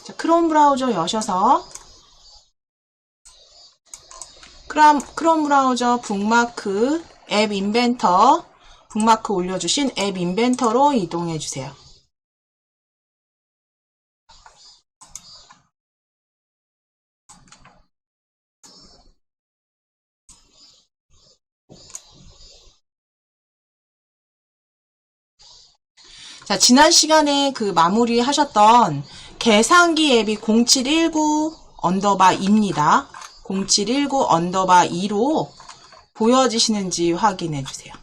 자, 크롬 브라우저 여셔서 크롬 브라우저 북마크 앱 인벤터 북마크 올려주신 앱 인벤터로 이동해 주세요. 자, 지난 시간에 그 마무리 하셨던 계산기 앱이 0719_2입니다. 0719_2로 보여지시는지 확인해 주세요.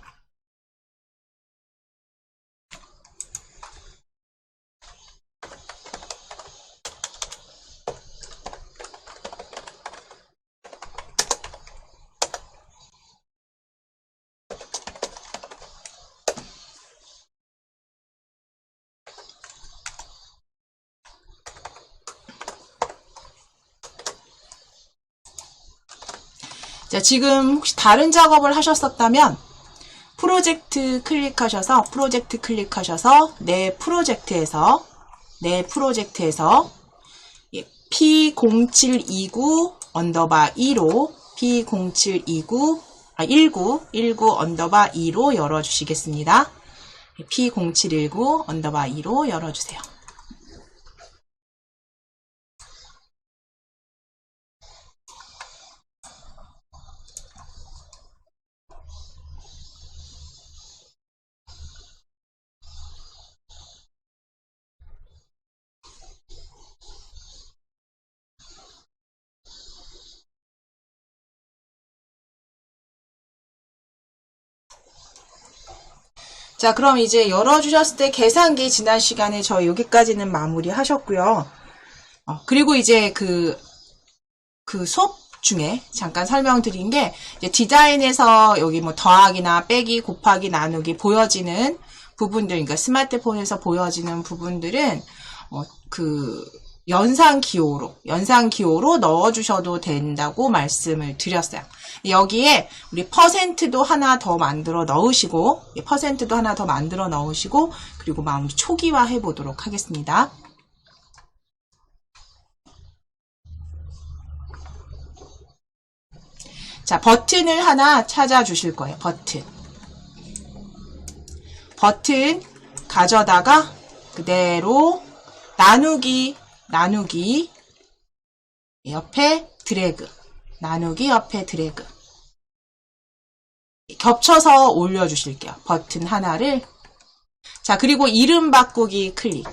자, 지금 혹시 다른 작업을 하셨었다면 프로젝트 클릭하셔서 내 프로젝트에서 P0729_2로 P0729_19 열어주시겠습니다. P0719_2로 열어주세요. 자, 그럼 이제 열어주셨을 때 계산기 지난 시간에 저희 여기까지는 마무리 하셨고요. 그리고 이제 그 수업 중에 잠깐 설명드린 게 이제 디자인에서 여기 뭐 더하기나 빼기, 곱하기, 나누기 보여지는 부분들, 그러니까 스마트폰에서 보여지는 부분들은 그 연상 기호로 넣어주셔도 된다고 말씀을 드렸어요. 여기에 우리 퍼센트도 하나 더 만들어 넣으시고, 그리고 마무리 초기화 해보도록 하겠습니다. 자, 버튼을 하나 찾아주실 거예요. 버튼 가져다가 그대로 나누기 옆에 드래그, 겹쳐서 올려주실게요. 버튼 하나를. 자, 그리고 이름 바꾸기 클릭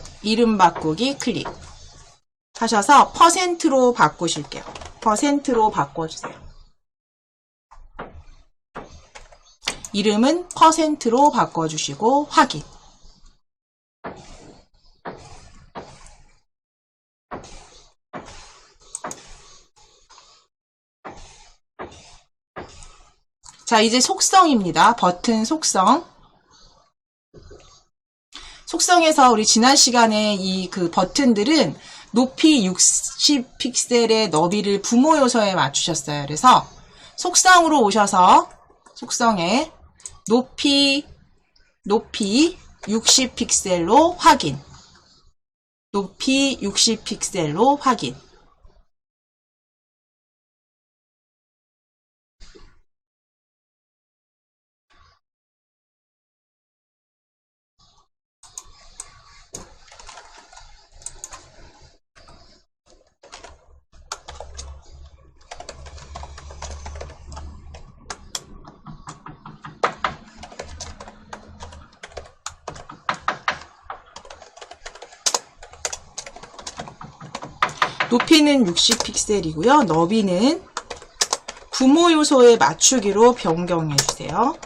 하셔서 퍼센트로 바꾸실게요. 퍼센트로 바꿔주세요. 이름은 퍼센트로 바꿔주시고 확인. 자, 이제 속성입니다. 버튼 속성. 속성에서 우리 지난 시간에 이 그 버튼들은 높이 60픽셀의 너비를 부모 요소에 맞추셨어요. 그래서 속성으로 오셔서 속성에 높이 60픽셀로 확인. 높이 60픽셀로 확인. 높이는 60픽셀이고요. 너비는 부모 요소에 맞추기로 변경해 주세요.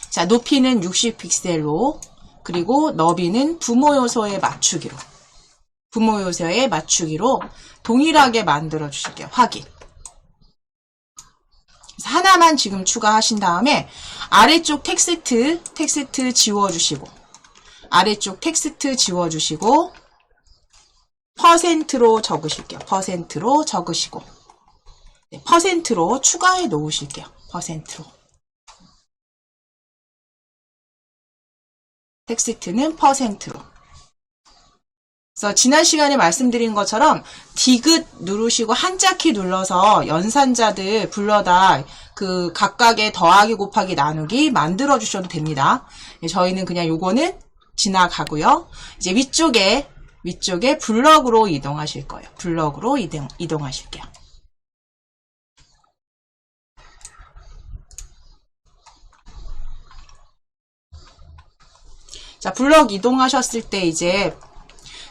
자, 높이는 60픽셀로, 그리고 너비는 부모 요소에 맞추기로 동일하게 만들어 주실게요. 확인. 하나만 지금 추가하신 다음에 아래쪽 텍스트 지워주시고, 퍼센트로 적으실게요. 퍼센트로 추가해 놓으실게요. 퍼센트로. 텍스트는 %로. 그래서 지난 시간에 말씀드린 것처럼 디귿 누르시고 한자키 눌러서 연산자들 불러다 그 각각의 더하기 곱하기 나누기 만들어 주셔도 됩니다. 저희는 그냥 요거는 지나가고요. 이제 위쪽에 블럭으로 이동하실 거예요. 블럭으로 이동하실게요. 자, 블럭 이동하셨을 때 이제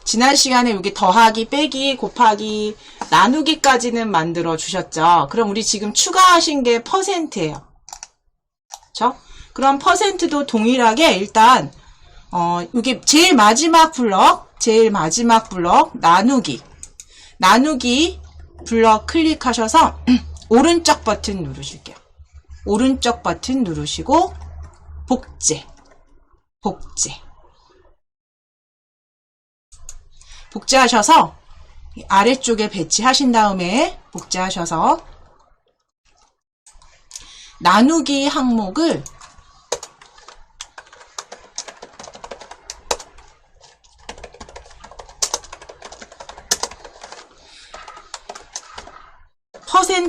지난 시간에 여기 더하기, 빼기, 곱하기, 나누기까지는 만들어 주셨죠. 그럼 우리 지금 추가하신 게 %예요. 그렇죠? 그럼 %도 동일하게 일단 여기 제일 마지막 블럭 나누기 블럭 클릭하셔서 오른쪽 버튼 누르실게요. 오른쪽 버튼 누르시고 복제하셔서 아래쪽에 배치하신 다음에 복제하셔서 나누기 항목을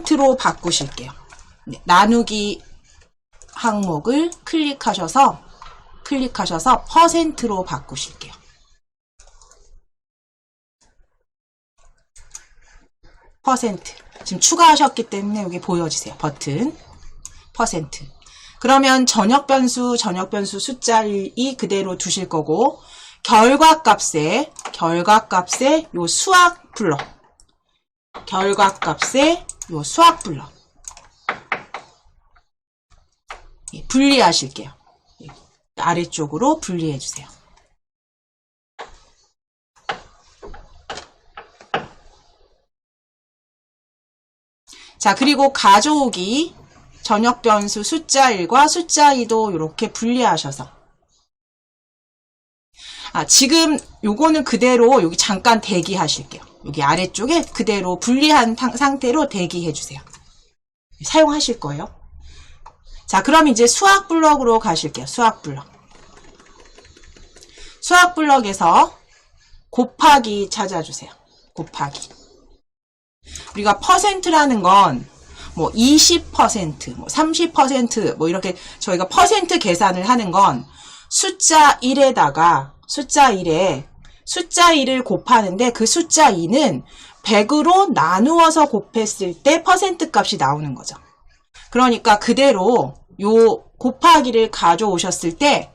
%로 바꾸실게요. 네, 나누기 항목을 클릭하셔서 %로 바꾸실게요. 지금 추가하셨기 때문에 여기 보여주세요. 버튼 %. 그러면 전역 변수 숫자 1이 그대로 두실 거고 결과값에 요 수학 블럭 분리하실게요. 아래쪽으로 분리해 주세요. 자, 그리고 가져오기 전역 변수 숫자 1과 숫자 2도 이렇게 분리하셔서 지금 요거는 그대로 여기 잠깐 대기하실게요. 여기 아래쪽에 그대로 분리한 상태로 대기해 주세요. 사용하실 거예요. 자, 그럼 이제 수학 블럭으로 가실게요. 수학 블럭에서 곱하기 찾아주세요. 곱하기. 우리가 %라는 건 뭐 20%, 뭐 30%, 뭐 이렇게 저희가 % 계산을 하는 건 숫자 1에다가 숫자 1을 곱하는데 그 숫자 2는 100으로 나누어서 곱했을 때 % 값이 나오는 거죠. 그러니까 그대로 요 곱하기를 가져오셨을 때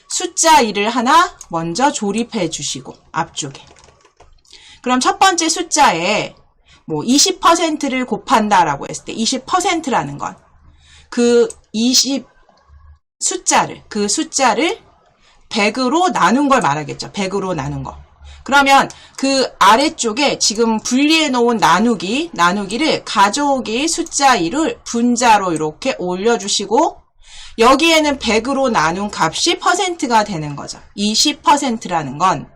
숫자 2를 하나 먼저 조립해 주시고 앞쪽에. 그럼 첫 번째 숫자에 뭐 20%를 곱한다라고 했을 때 20%라는 건 그 숫자를 100으로 나눈 걸 말하겠죠. 100으로 나눈 거. 그러면 그 아래쪽에 지금 분리해 놓은 나누기를 가져오기 숫자 2를 분자로 이렇게 올려주시고 여기에는 100으로 나눈 값이 %가 되는 거죠. 20%라는 건.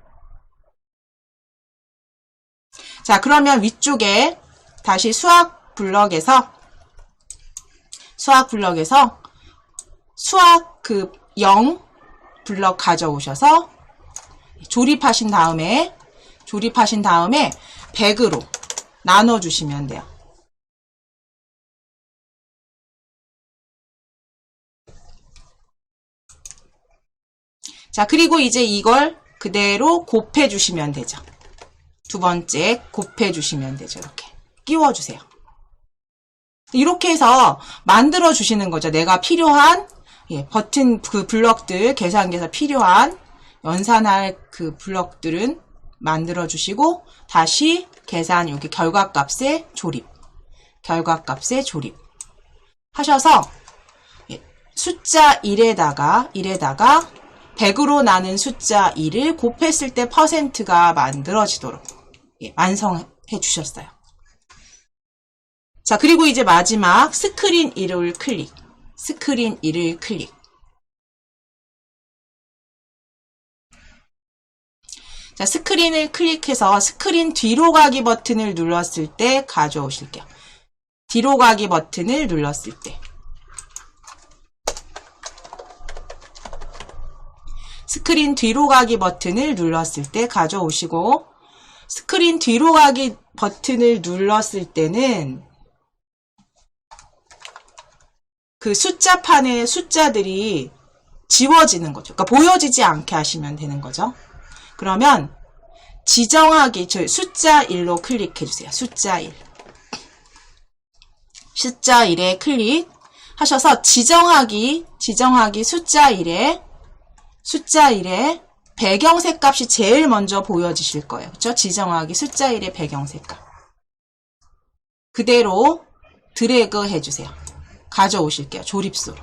자, 그러면 위쪽에 다시 수학 블럭에서 수학 0 블럭 가져오셔서 조립하신 다음에 100으로 나눠주시면 돼요. 자, 그리고 이제 이걸 그대로 곱해주시면 되죠. 두 번째 곱해주시면 되죠. 이렇게 끼워주세요. 이렇게 해서 만들어주시는 거죠. 내가 필요한 버튼 그 블럭들, 계산기에서 필요한 연산할 그 블럭들은 만들어주시고 다시 계산 여기 결과값에 조립 하셔서 숫자 1에다가 100으로 나눈 숫자 2를 곱했을 때 %가 만들어지도록 완성해 주셨어요. 자, 그리고 이제 마지막 스크린 1을 클릭. 자, 스크린을 클릭해서 스크린 뒤로 가기 버튼을 눌렀을 때 가져오실게요. 뒤로 가기 버튼을 눌렀을 스크린 뒤로 가기 버튼을 눌렀을 때 가져오시고, 스크린 뒤로 가기 버튼을 눌렀을 때는 그 숫자판의 숫자들이 지워지는 거죠. 그러니까 보여지지 않게 하시면 되는 거죠. 그러면 지정하기, 저희 숫자 1로 클릭해 주세요. 숫자 1. 숫자 1에 클릭하셔서 지정하기 숫자 1에 배경색 값이 제일 먼저 보여지실 거예요. 그렇죠? 지정하기 숫자 1의 배경색 값. 그대로 드래그 해주세요. 가져오실게요. 조립수로.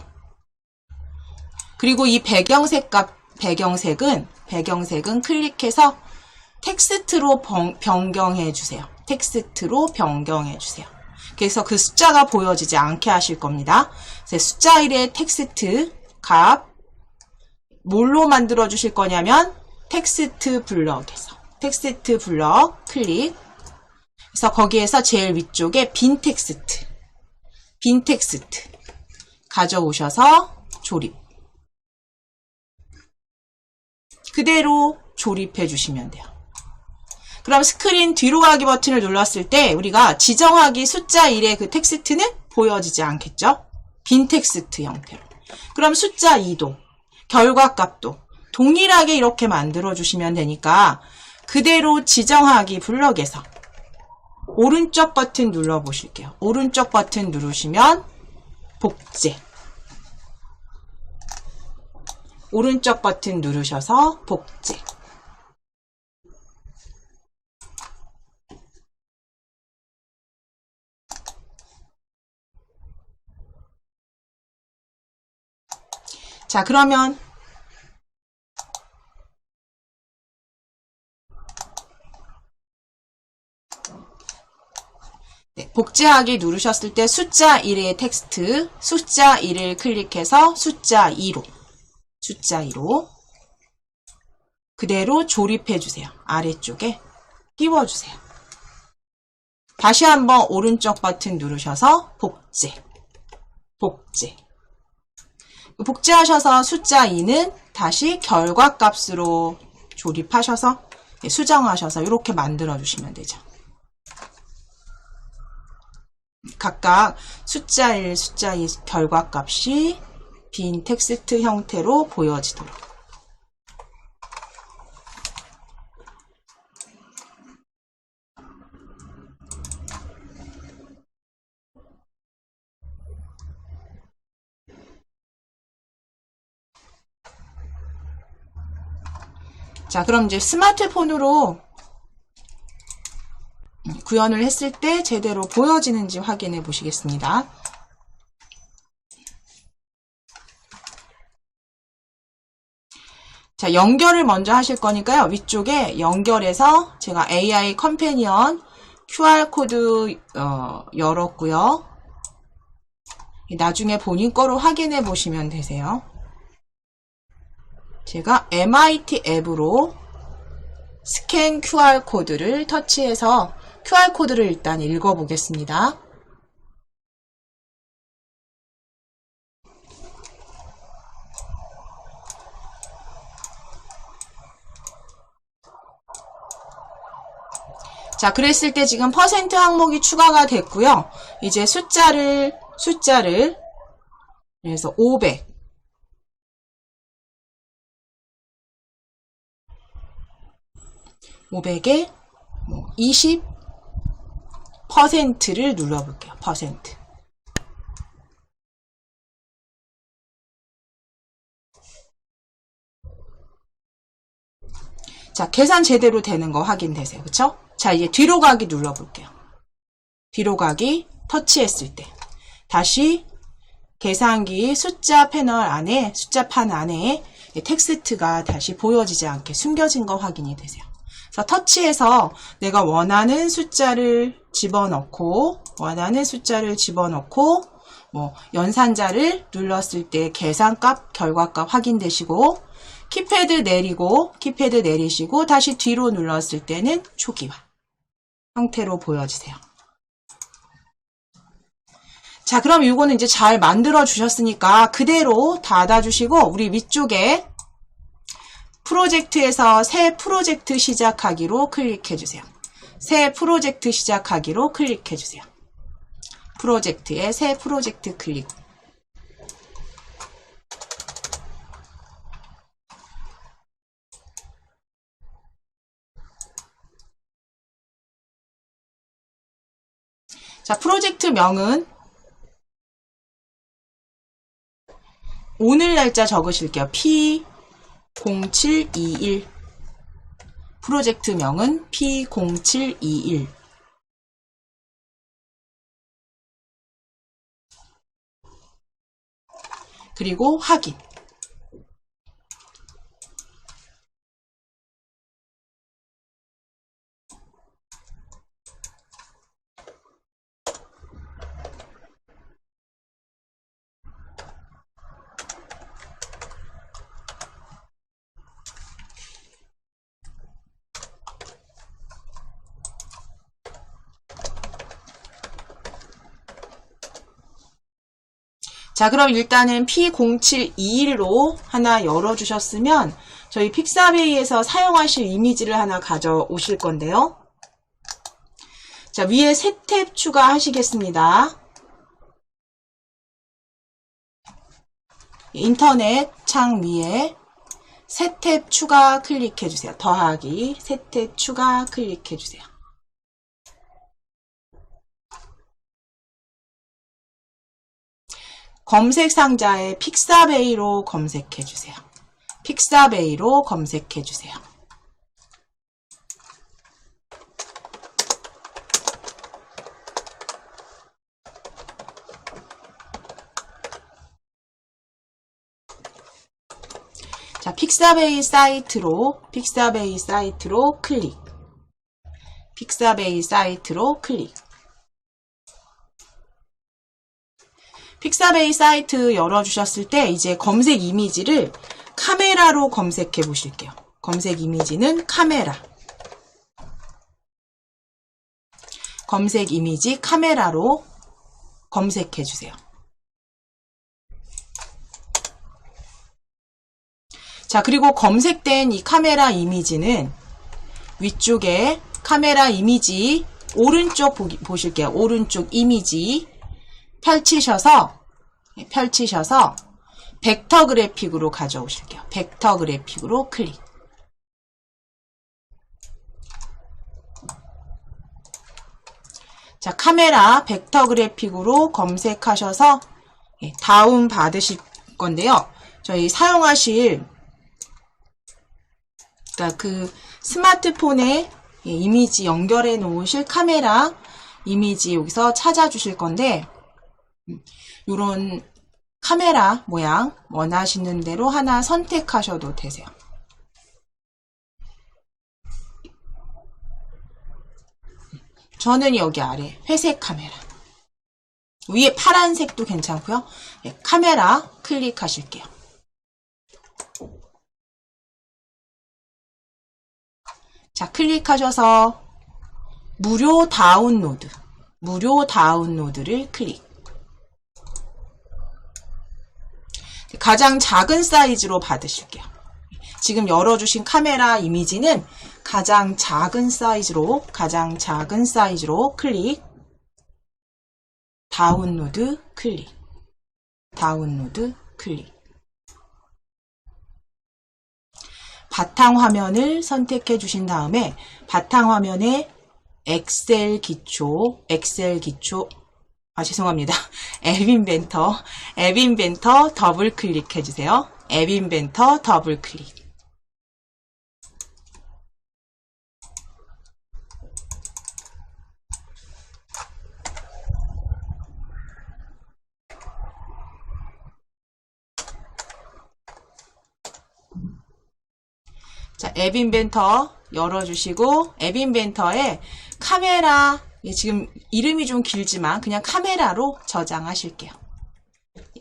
그리고 이 배경색은 클릭해서 텍스트로 변경해 주세요. 텍스트로 변경해 주세요. 그래서 그 숫자가 보여지지 않게 하실 겁니다. 숫자 1의 텍스트 값 뭘로 만들어 주실 거냐면 텍스트 블럭에서 텍스트 블럭 클릭. 그래서 거기에서 제일 위쪽에 빈 텍스트 가져오셔서 조립. 그대로 조립해 주시면 돼요. 그럼 스크린 뒤로 가기 버튼을 눌렀을 때 우리가 지정하기 숫자 1의 그 텍스트는 보여지지 않겠죠? 빈 텍스트 형태로. 그럼 숫자 2도, 결과값도 동일하게 이렇게 만들어 주시면 되니까 그대로 지정하기 블럭에서 오른쪽 버튼 눌러 보실게요. 오른쪽 버튼 누르시면 복제. 오른쪽 버튼 누르셔서 복제. 자, 그러면 복제하기 누르셨을 때 숫자 1의 텍스트, 숫자 1을 클릭해서 숫자 2로 그대로 조립해 주세요. 아래쪽에 끼워주세요. 다시 한번 오른쪽 버튼 누르셔서 복제. 복제하셔서 숫자 2는 다시 결과값으로 조립하셔서 수정하셔서 이렇게 만들어 주시면 되죠. 각각 숫자 1, 숫자 2 결과값이 빈 텍스트 형태로 보여지도록. 자, 그럼 이제 스마트폰으로 구현을 했을 때 제대로 보여지는지 확인해 보시겠습니다. 자, 연결을 먼저 하실 거니까요. 위쪽에 연결해서 제가 AI 컴패니언 QR코드 열었고요. 나중에 본인 거로 확인해 보시면 되세요. 제가 MIT 앱으로 스캔 QR코드를 터치해서 QR코드를 일단 읽어보겠습니다. 자, 그랬을 때 지금 퍼센트 항목이 추가가 됐고요. 이제 숫자를 그래서 500에 20%를 눌러볼게요. 퍼센트. 자, 계산 제대로 되는 거 확인되세요. 그쵸? 자, 이제 뒤로 가기 눌러볼게요. 뒤로 가기 터치했을 때 다시 계산기 숫자판 안에 텍스트가 다시 보여지지 않게 숨겨진 거 확인이 되세요. 그래서 터치해서 내가 원하는 숫자를 집어넣고 연산자를 눌렀을 때 계산값, 결과값 확인되시고 키패드 내리시고 다시 뒤로 눌렀을 때는 초기화 형태로 보여지세요. 자, 그럼 이거는 이제 잘 만들어 주셨으니까 그대로 닫아 주시고 우리 위쪽에 프로젝트에서 새 프로젝트 시작하기로 클릭해주세요. 새 프로젝트 시작하기로 클릭해주세요. 프로젝트에 새 프로젝트 클릭. 자, 프로젝트 명은 오늘 날짜 적으실게요. P0721. 프로젝트 명은 P0721. 그리고 확인. 자, 그럼 일단은 P0721로 하나 열어주셨으면 저희 픽사베이에서 사용하실 이미지를 하나 가져오실 건데요. 자, 위에 새 탭 추가하시겠습니다. 인터넷 창 위에 새 탭 추가 클릭해주세요. 더하기 새 탭 추가 클릭해주세요. 검색 상자에 픽사베이로 검색해주세요. 픽사베이로 검색해주세요. 자, 픽사베이 사이트로 클릭. 픽사베이 사이트로 클릭. 픽사베이 사이트 열어주셨을 때 이제 검색 이미지를 카메라로 검색해 보실게요. 검색 이미지는 카메라. 검색 이미지 카메라로 검색해 주세요. 자, 그리고 검색된 이 카메라 이미지는 위쪽에 카메라 이미지 오른쪽 보실게요. 오른쪽 이미지 펼치셔서 벡터 그래픽으로 가져오실게요. 벡터 그래픽으로 클릭. 자, 카메라 벡터 그래픽으로 검색하셔서 다운 받으실 건데요. 저희 사용하실 그러니까 그 스마트폰에 이미지 연결해 놓으실 카메라 이미지 여기서 찾아주실 건데 이런 카메라 모양 원하시는 대로 하나 선택하셔도 되세요. 저는 여기 아래 회색 카메라, 위에 파란색도 괜찮고요. 카메라 클릭하실게요. 자, 클릭하셔서 무료 다운로드를 클릭. 가장 작은 사이즈로 받으실게요. 지금 열어주신 카메라 이미지는 가장 작은 사이즈로 클릭. 다운로드 클릭. 바탕화면을 선택해 주신 다음에 바탕화면에 엑셀 기초 죄송합니다. 앱 인벤터 더블 클릭해 주세요. 앱 인벤터 더블 클릭. 자, 앱 인벤터 열어주시고 앱 인벤터에 카메라, 지금 이름이 좀 길지만 그냥 카메라로 저장하실게요.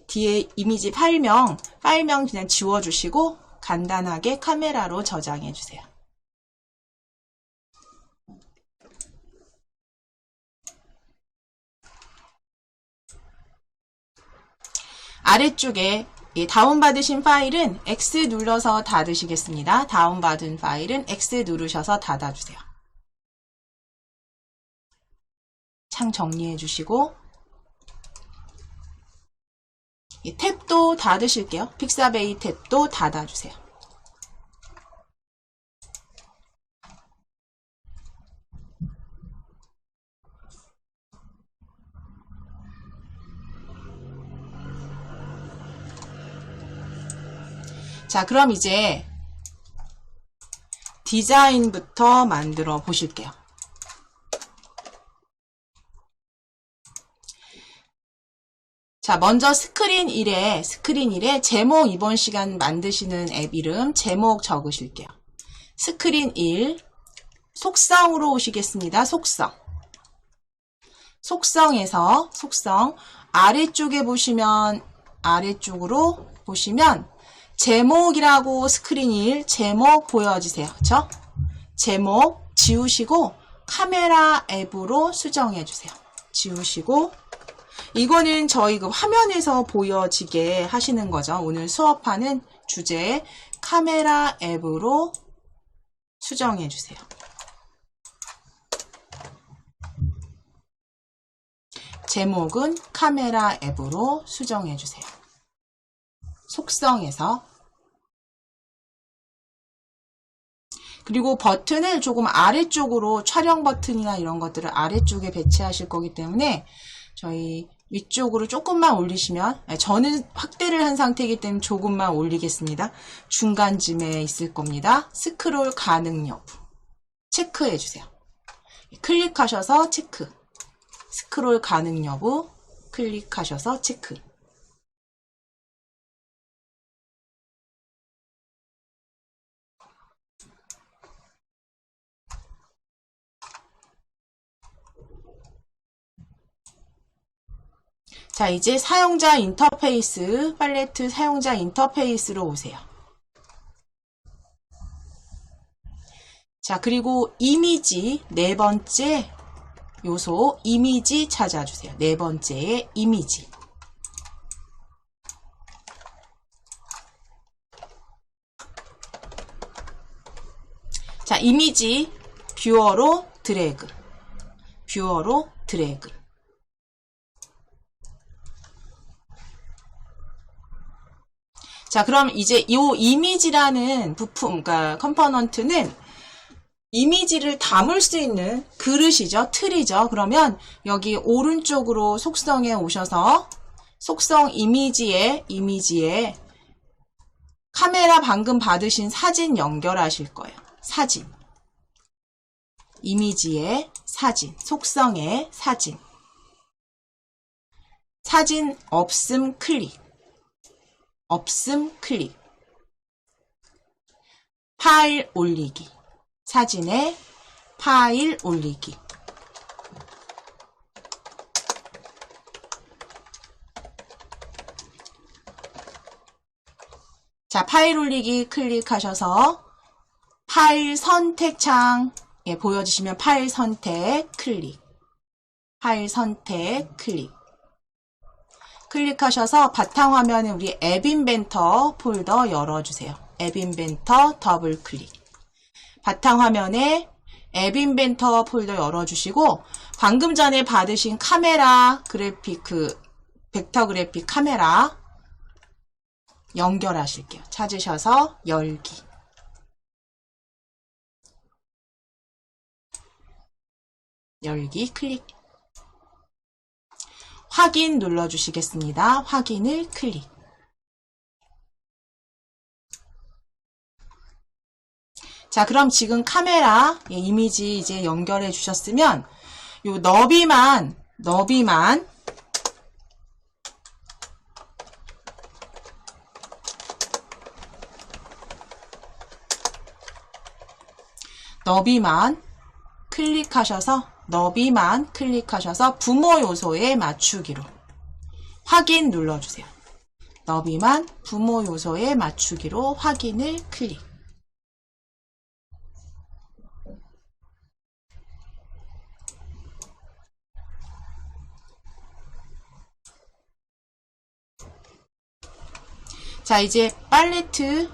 뒤에 이미지 파일명 그냥 지워주시고 간단하게 카메라로 저장해주세요. 아래쪽에 예, 다운받으신 파일은 X 눌러서 닫으시겠습니다. 다운받은 파일은 X 누르셔서 닫아주세요. 창 정리해 주시고 이 탭도 닫으실게요. 픽사베이 탭도 닫아주세요. 자, 그럼 이제 디자인부터 만들어 보실게요. 자, 먼저 스크린 1에 제목 이번 시간 만드시는 앱 이름 제목 적으실게요. 스크린 1, 속성으로 오시겠습니다. 속성에서 아래쪽에 보시면 아래쪽으로 보시면 제목이라고 스크린 1 제목 보여지세요. 그쵸? 제목 지우시고 카메라 앱으로 수정해 주세요. 지우시고 이거는 저희 그 화면에서 보여지게 하시는 거죠. 오늘 수업하는 주제 카메라 앱으로 수정해 주세요. 제목은 카메라 앱으로 수정해 주세요. 속성에서 그리고 버튼을 조금 아래쪽으로 촬영 버튼이나 이런 것들을 아래쪽에 배치하실 거기 때문에 저희 위쪽으로 조금만 올리시면 저는 확대를 한 상태이기 때문에 조금만 올리겠습니다. 중간쯤에 있을 겁니다. 스크롤 가능 여부 체크해 주세요. 클릭하셔서 체크 스크롤 가능 여부 클릭하셔서 체크 자, 이제 사용자 인터페이스, 팔레트 사용자 인터페이스로 오세요. 자, 그리고 이미지, 네 번째 요소, 이미지 찾아주세요. 네 번째의 이미지. 자, 이미지, 뷰어로 드래그. 자, 그럼 이제 이 이미지라는 부품, 그러니까 컴포넌트는 이미지를 담을 수 있는 그릇이죠. 틀이죠. 그러면 여기 오른쪽으로 속성에 오셔서 속성 이미지에 카메라 방금 받으신 사진 연결하실 거예요. 사진. 이미지에 사진, 속성에 사진. 사진 없음 클릭. 파일 올리기 사진에 파일 올리기 자, 파일 올리기 클릭하셔서 파일 선택창에 보여주시면 파일 선택 클릭 클릭하셔서 바탕화면에 우리 앱 인벤터 폴더 열어주세요. 앱 인벤터 더블 클릭. 바탕화면에 앱 인벤터 폴더 열어주시고 방금 전에 받으신 카메라 그래픽 벡터 그래픽 카메라 연결하실게요. 찾으셔서 열기. 클릭. 확인 눌러주시겠습니다. 확인을 클릭. 자, 그럼 지금 카메라 이미지 이제 연결해 주셨으면 요 너비만 클릭하셔서 부모 요소에 맞추기로 확인 눌러주세요. 너비만 부모 요소에 맞추기로 확인을 클릭. 자, 이제 팔레트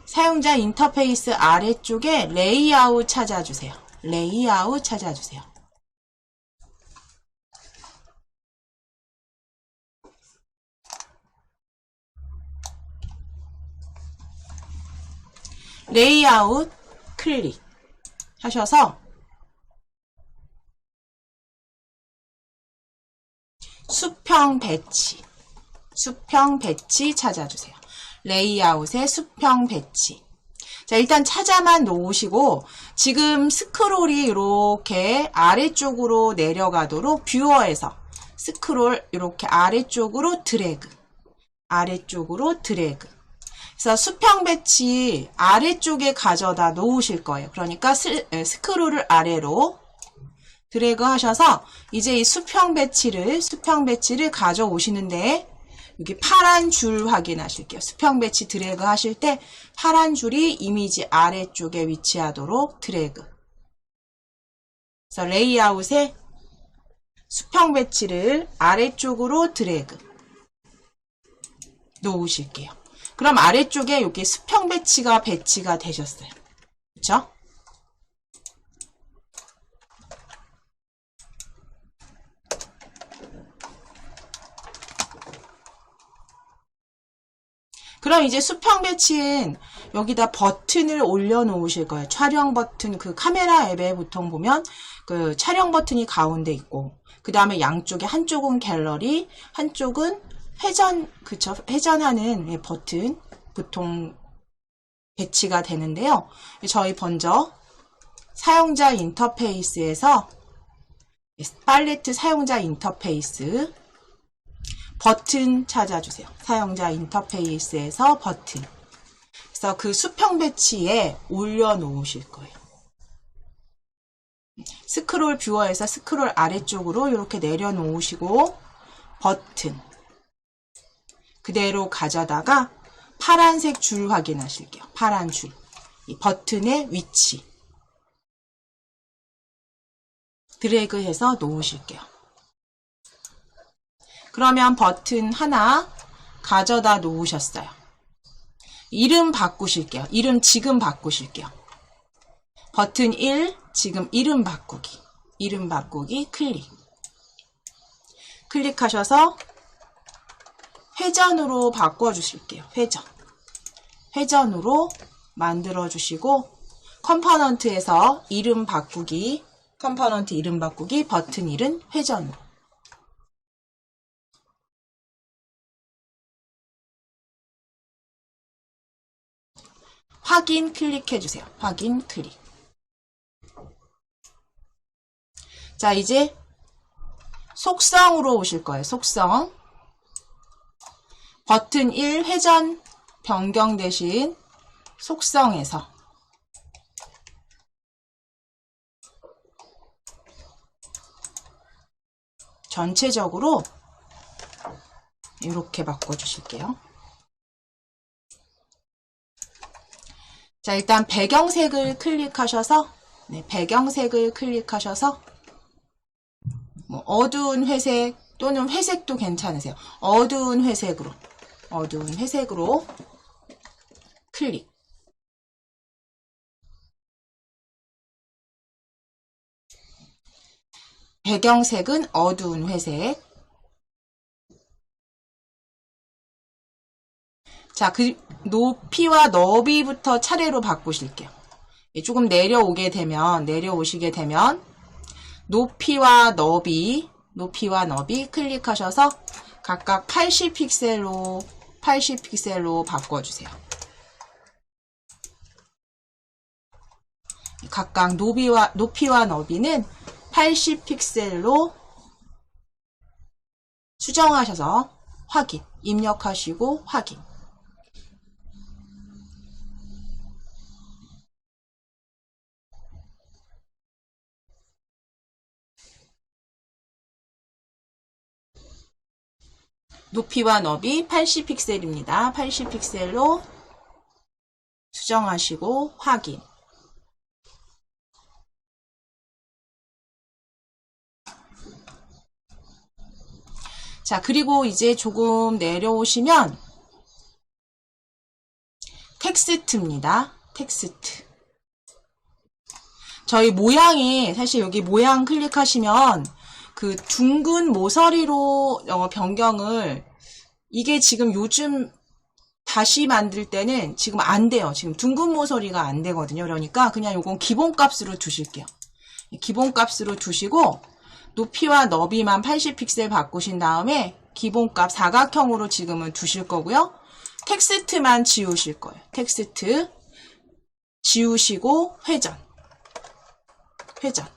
사용자 인터페이스 아래쪽에 레이아웃 찾아주세요. 레이아웃 찾아주세요. 레이아웃 클릭 하셔서 수평 배치 찾아주세요. 레이아웃의 수평 배치. 자, 일단 찾아만 놓으시고 지금 스크롤이 이렇게 아래쪽으로 내려가도록 뷰어에서 스크롤 이렇게 아래쪽으로 드래그. 그래서 수평 배치 아래쪽에 가져다 놓으실 거예요. 그러니까 스크롤을 아래로 드래그 하셔서 이제 이 수평 배치를 가져오시는데 여기 파란 줄 확인하실게요. 수평 배치 드래그 하실 때 파란 줄이 이미지 아래쪽에 위치하도록 드래그. 그래서 레이아웃에 수평 배치를 아래쪽으로 드래그 놓으실게요. 그럼 아래쪽에 여기 수평 배치가 되셨어요. 그렇죠? 그럼 이제 수평 배치엔 여기다 버튼을 올려놓으실 거예요. 촬영 버튼, 그 카메라 앱에 보통 보면 그 촬영 버튼이 가운데 있고, 그 다음에 양쪽에 한쪽은 갤러리, 한쪽은 회전, 그쵸? 회전하는 버튼 보통 배치가 되는데요. 저희 먼저 사용자 인터페이스에서 팔레트 사용자 인터페이스 버튼 찾아주세요. 사용자 인터페이스에서 버튼. 그래서 그 수평 배치에 올려놓으실 거예요. 스크롤 뷰어에서 스크롤 아래쪽으로 이렇게 내려놓으시고 버튼. 그대로 가져다가 파란색 줄 확인하실게요. 파란 줄. 이 버튼의 위치. 드래그해서 놓으실게요. 그러면 버튼 하나 가져다 놓으셨어요. 이름 바꾸실게요. 이름 지금 바꾸실게요. 버튼 1, 지금 이름 바꾸기. 이름 바꾸기 클릭. 클릭하셔서 회전으로 바꿔주실게요. 회전으로 만들어주시고 컴포넌트에서 이름 바꾸기, 컴포넌트 이름 바꾸기, 버튼 1은 회전으로. 확인 클릭해주세요. 확인 클릭. 자, 이제 속성으로 오실 거예요. 속성. 버튼 1 회전 변경 대신 속성에서 전체적으로 이렇게 바꿔주실게요. 자, 일단 배경색을 클릭하셔서 배경색을 클릭하셔서 뭐 어두운 회색 또는 회색도 괜찮으세요. 어두운 회색으로 클릭. 배경색은 어두운 회색. 자, 그 높이와 너비부터 차례로 바꾸실게요. 조금 내려오시게 되면 높이와 너비 클릭하셔서 각각 80픽셀로 바꿔주세요. 각각 높이와 너비는 80픽셀로 수정하셔서 확인, 입력하시고 확인. 높이와 너비 80픽셀입니다. 80픽셀로 수정하시고 확인. 자, 그리고 이제 조금 내려오시면 텍스트입니다. 텍스트. 저희 모양이 사실 여기 모양 클릭하시면 그 둥근 모서리로 변경을 이게 지금 요즘 다시 만들 때는 지금 안 돼요. 지금 둥근 모서리가 안 되거든요. 그러니까 그냥 요건 기본값으로 두실게요. 기본값으로 두시고 높이와 너비만 80픽셀 바꾸신 다음에 기본값 사각형으로 지금은 두실 거고요. 텍스트만 지우실 거예요. 텍스트 지우시고 회전. 회전.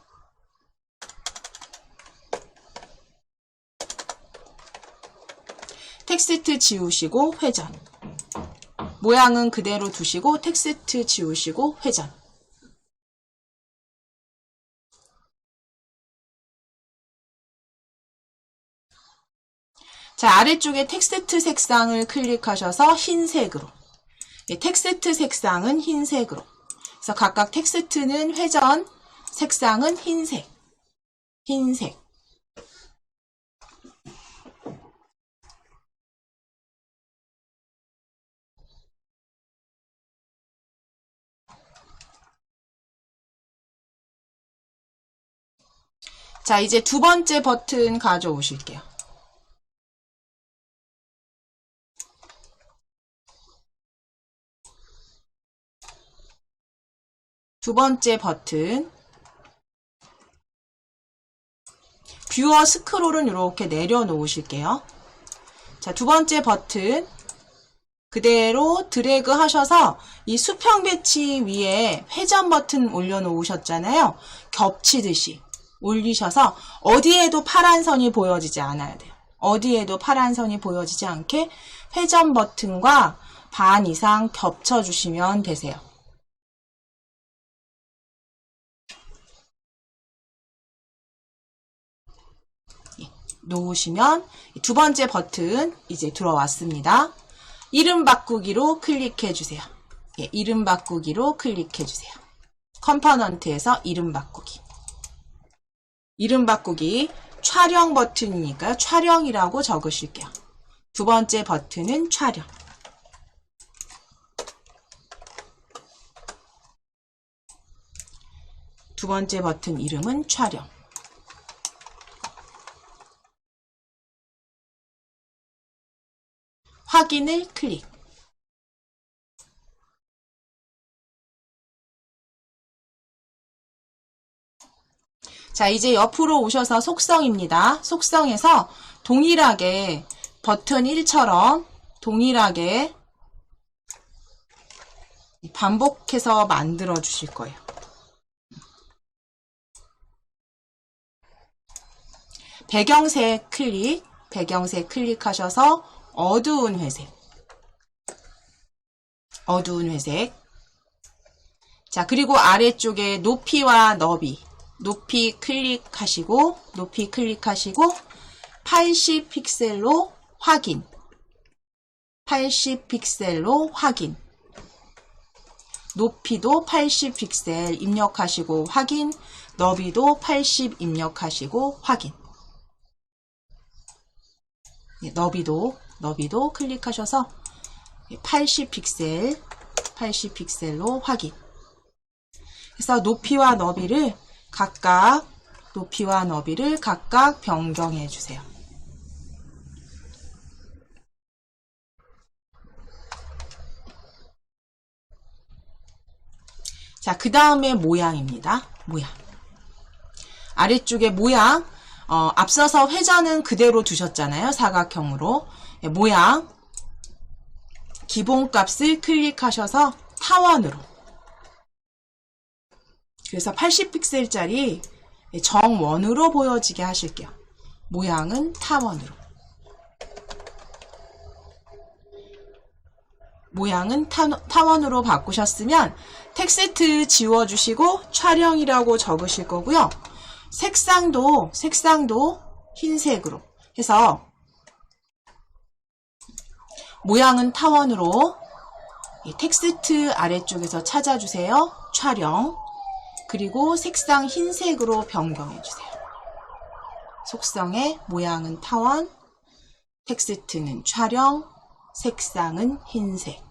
텍스트 지우시고 회전. 모양은 그대로 두시고 텍스트 지우시고 회전. 자, 아래쪽에 텍스트 색상을 클릭하셔서 흰색으로. 텍스트 색상은 흰색으로. 그래서 각각 텍스트는 회전, 색상은 흰색. 흰색. 자, 이제 두 번째 버튼 가져오실게요. 두 번째 버튼. 뷰어 스크롤은 이렇게 내려놓으실게요. 자, 두 번째 버튼. 그대로 드래그 하셔서 이 수평 배치 위에 회전 버튼 올려놓으셨잖아요. 겹치듯이 올리셔서 어디에도 파란 선이 보여지지 않아야 돼요. 어디에도 파란 선이 보여지지 않게 회전 버튼과 반 이상 겹쳐주시면 되세요. 놓으시면 두 번째 버튼 이제 들어왔습니다. 이름 바꾸기로 클릭해 주세요. 예, 이름 바꾸기로 클릭해 주세요. 컴포넌트에서 이름 바꾸기. 이름 바꾸기 촬영 버튼이니까요. 촬영이라고 적으실게요. 두 번째 버튼은 촬영. 두 번째 버튼 이름은 촬영. 확인을 클릭. 자, 이제 옆으로 오셔서 속성입니다. 속성에서 동일하게 버튼 1처럼 동일하게 반복해서 만들어 주실 거예요. 배경색 클릭, 배경색 클릭하셔서 어두운 회색. 어두운 회색. 자, 그리고 아래쪽에 높이와 너비. 높이 클릭하시고, 높이 클릭하시고, 80픽셀로 확인. 80픽셀로 확인. 높이도 80픽셀 입력하시고 확인. 너비도 80 입력하시고 확인. 너비도 클릭하셔서 80픽셀, 80픽셀로 확인. 그래서 높이와 너비를 각각 변경해 주세요. 자, 그 다음에 모양입니다. 모양. 아래쪽에 모양, 앞서서 회전은 그대로 두셨잖아요. 사각형으로. 모양, 기본값을 클릭하셔서 타원으로. 그래서 80픽셀짜리 정원으로 보여지게 하실게요. 모양은 타원으로. 모양은 타원으로 바꾸셨으면 텍스트 지워주시고 촬영이라고 적으실 거고요. 색상도 흰색으로 해서 모양은 타원으로 텍스트 아래쪽에서 찾아주세요. 촬영. 그리고 색상 흰색으로 변경해 주세요. 속성의 모양은 타원, 텍스트는 촬영, 색상은 흰색.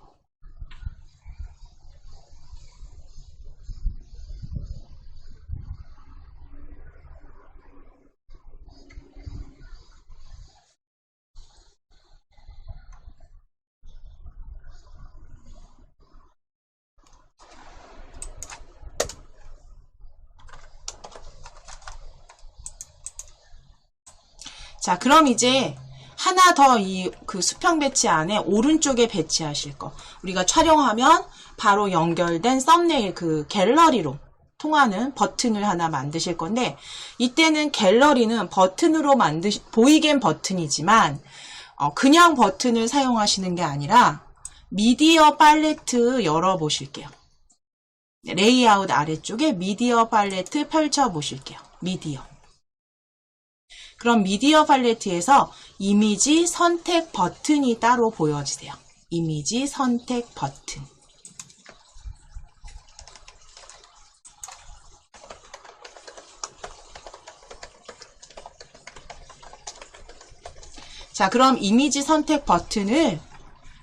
자, 그럼 이제 하나 더 이 그 수평 배치 안에 오른쪽에 배치하실 거. 우리가 촬영하면 바로 연결된 썸네일 그 갤러리로 통하는 버튼을 하나 만드실 건데, 이때는 갤러리는 버튼으로 보이겐 버튼이지만, 그냥 버튼을 사용하시는 게 아니라, 미디어 팔레트 열어보실게요. 레이아웃 아래쪽에 미디어 팔레트 펼쳐보실게요. 미디어. 그럼 미디어 팔레트에서 이미지 선택 버튼이 따로 보여지세요. 이미지 선택 버튼. 자, 그럼 이미지 선택 버튼을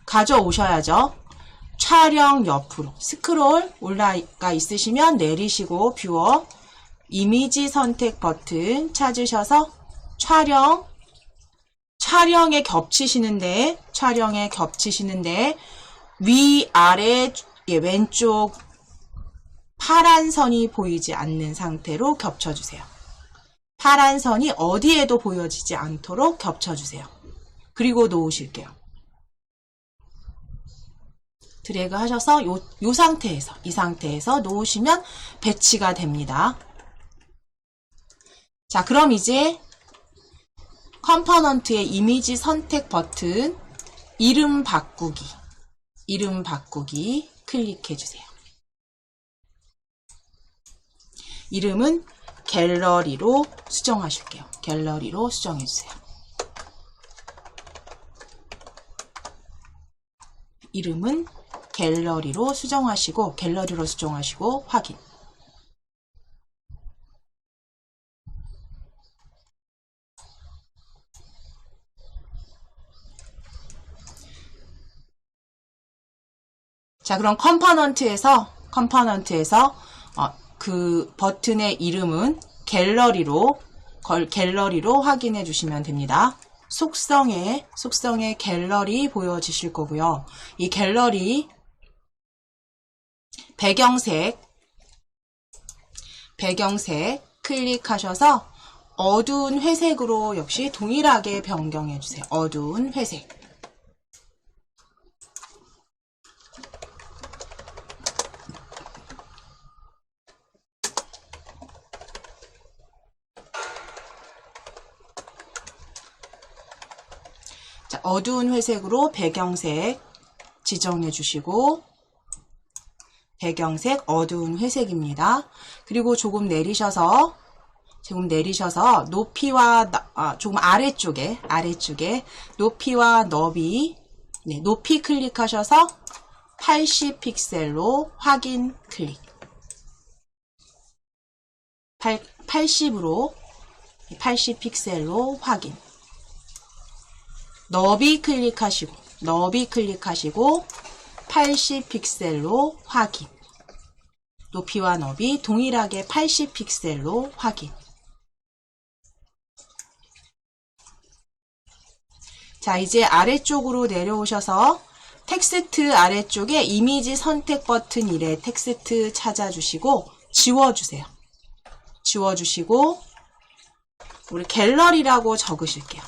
가져오셔야죠. 촬영 옆으로 스크롤 올라가 있으시면 내리시고 뷰어 이미지 선택 버튼 찾으셔서 촬영에 겹치시는데 위아래 왼쪽 파란 선이 보이지 않는 상태로 겹쳐주세요. 파란 선이 어디에도 보여지지 않도록 겹쳐주세요. 그리고 놓으실게요. 드래그 하셔서 이 상태에서 놓으시면 배치가 됩니다. 자, 그럼 이제 컴포넌트의 이미지 선택 버튼 이름 바꾸기 클릭해 주세요. 이름은 갤러리로 수정하실게요. 갤러리로 수정해 주세요. 이름은 갤러리로 수정하시고 확인. 자, 그럼 컴포넌트에서 그 버튼의 이름은 갤러리로 확인해 주시면 됩니다. 속성에 갤러리 보여지실 거고요. 이 갤러리 배경색 클릭하셔서 어두운 회색으로 역시 동일하게 변경해 주세요. 어두운 회색. 자, 어두운 회색으로 배경색 지정해 주시고 배경색 어두운 회색입니다. 그리고 조금 내리셔서 높이와 조금 아래쪽에 높이와 너비 높이 클릭하셔서 80픽셀로 확인 클릭. 80픽셀로 확인. 너비 클릭하시고 80픽셀로 확인. 높이와 너비 동일하게 80픽셀로 확인. 자, 이제 아래쪽으로 내려오셔서 텍스트 아래쪽에 이미지 선택 버튼 이래 텍스트 찾아주시고 지워주세요. 지워주시고 우리 갤러리라고 적으실게요.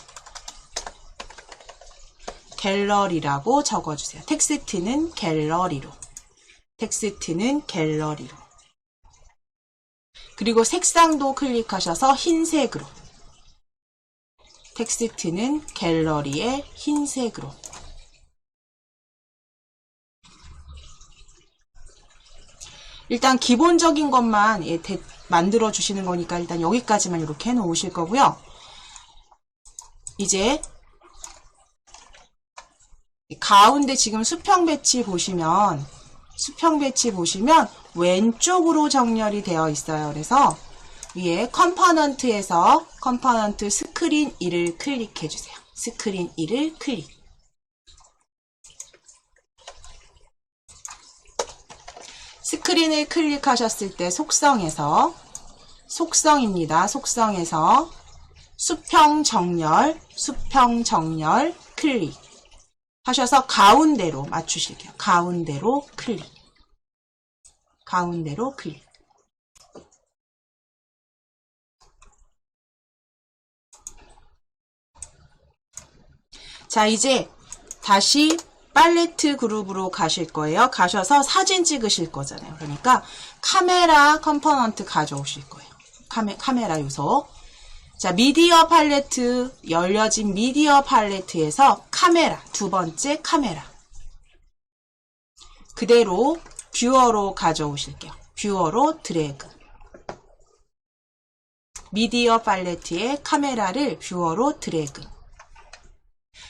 갤러리라고 적어주세요. 텍스트는 갤러리로. 그리고 색상도 클릭하셔서 흰색으로. 텍스트는 갤러리의 흰색으로. 일단 기본적인 것만 만들어 주시는 거니까 일단 여기까지만 이렇게 해 놓으실 거고요. 이제 가운데 지금 수평 배치 보시면 왼쪽으로 정렬이 되어 있어요. 그래서 위에 컴포넌트에서 컴포넌트 스크린 1을 클릭해 주세요. 스크린 1을 클릭. 스크린을 클릭하셨을 때 속성입니다. 속성에서 수평 정렬 클릭 하셔서 가운데로 맞추실게요. 가운데로 클릭. 자, 이제 다시 팔레트 그룹으로 가실 거예요. 가셔서 사진 찍으실 거잖아요. 그러니까 카메라 컴포넌트 가져오실 거예요. 카메라 요소. 자, 미디어 팔레트, 열려진 미디어 팔레트에서 카메라, 두 번째 카메라. 그대로 뷰어로 가져오실게요. 뷰어로 드래그. 미디어 팔레트에 카메라를 뷰어로 드래그.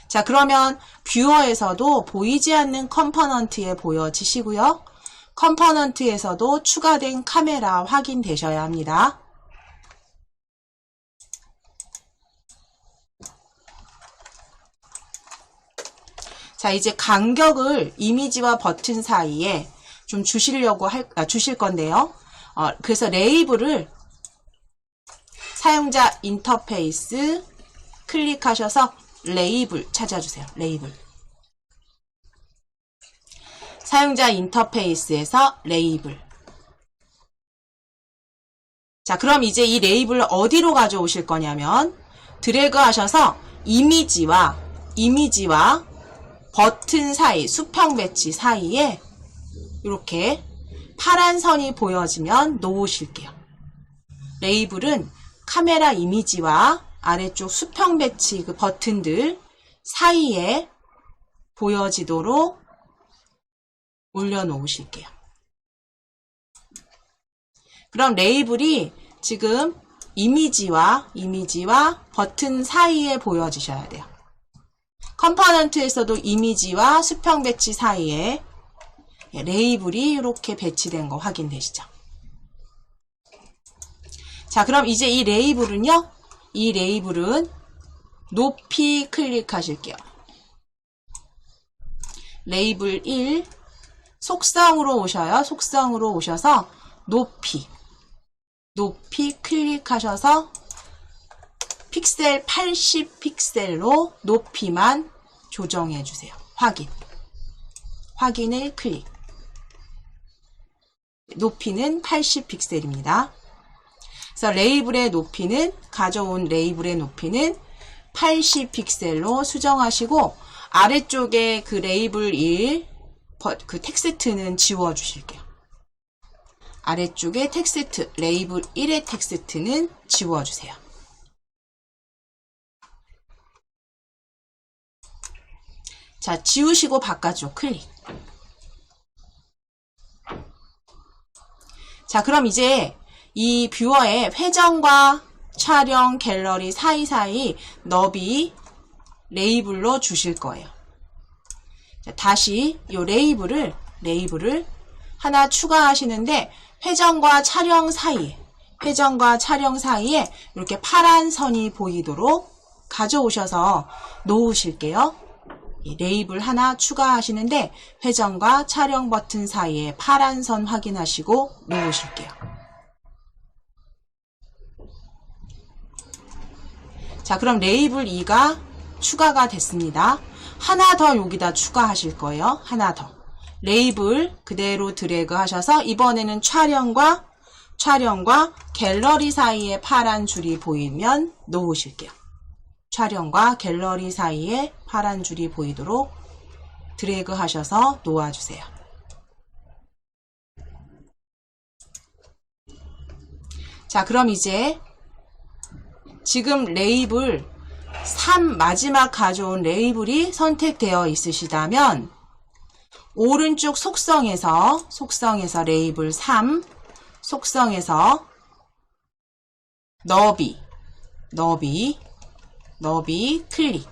자, 그러면 뷰어에서도 보이지 않는 컴포넌트에 보여지시고요. 컴포넌트에서도 추가된 카메라 확인되셔야 합니다. 자, 이제 간격을 이미지와 버튼 사이에 좀 주실 건데요. 그래서 레이블을 사용자 인터페이스 클릭하셔서 레이블 찾아주세요. 레이블. 사용자 인터페이스에서 레이블. 자, 그럼 이제 이 레이블을 어디로 가져오실 거냐면 드래그 하셔서 이미지와 버튼 사이, 수평 배치 사이에 이렇게 파란 선이 보여지면 놓으실게요. 레이블은 카메라 이미지와 아래쪽 수평 배치 그 버튼들 사이에 보여지도록 올려놓으실게요. 그럼 레이블이 지금 이미지와 버튼 사이에 보여지셔야 돼요. 컴포넌트에서도 이미지와 수평 배치 사이에 레이블이 이렇게 배치된 거 확인되시죠? 자, 그럼 이제 이 레이블은요, 이 레이블은 높이 클릭하실게요. 레이블 1, 속성으로 오셔요. 속성으로 오셔서 높이 클릭하셔서 픽셀 80픽셀로 높이만 조정해 주세요. 확인을 클릭. 높이는 80픽셀입니다. 그래서 레이블의 높이는, 가져온 레이블의 높이는 80픽셀로 수정하시고, 아래쪽에 그 레이블 1, 그 텍스트는 지워 주실게요. 아래쪽에 텍스트, 레이블 1의 텍스트는 지워 주세요. 자, 지우시고 바깥쪽 클릭. 자, 그럼 이제 이 뷰어에 회전과 촬영, 갤러리 사이사이 너비 레이블로 주실 거예요. 자, 다시 이 레이블을 하나 추가하시는데 회전과 촬영 사이에 이렇게 파란 선이 보이도록 가져오셔서 놓으실게요. 레이블 하나 추가하시는데 회전과 촬영 버튼 사이에 파란 선 확인하시고 놓으실게요. 자, 그럼 레이블 2가 추가가 됐습니다. 하나 더 여기다 추가하실 거예요. 하나 더. 레이블 그대로 드래그 하셔서 이번에는 촬영과 갤러리 사이에 파란 줄이 보이면 놓으실게요. 촬영과 갤러리 사이에 파란 줄이 보이도록 드래그 하셔서 놓아주세요. 자, 그럼 이제 지금 레이블 3 마지막 가져온 레이블이 선택되어 있으시다면 오른쪽 속성에서 레이블 3 속성에서 너비 클릭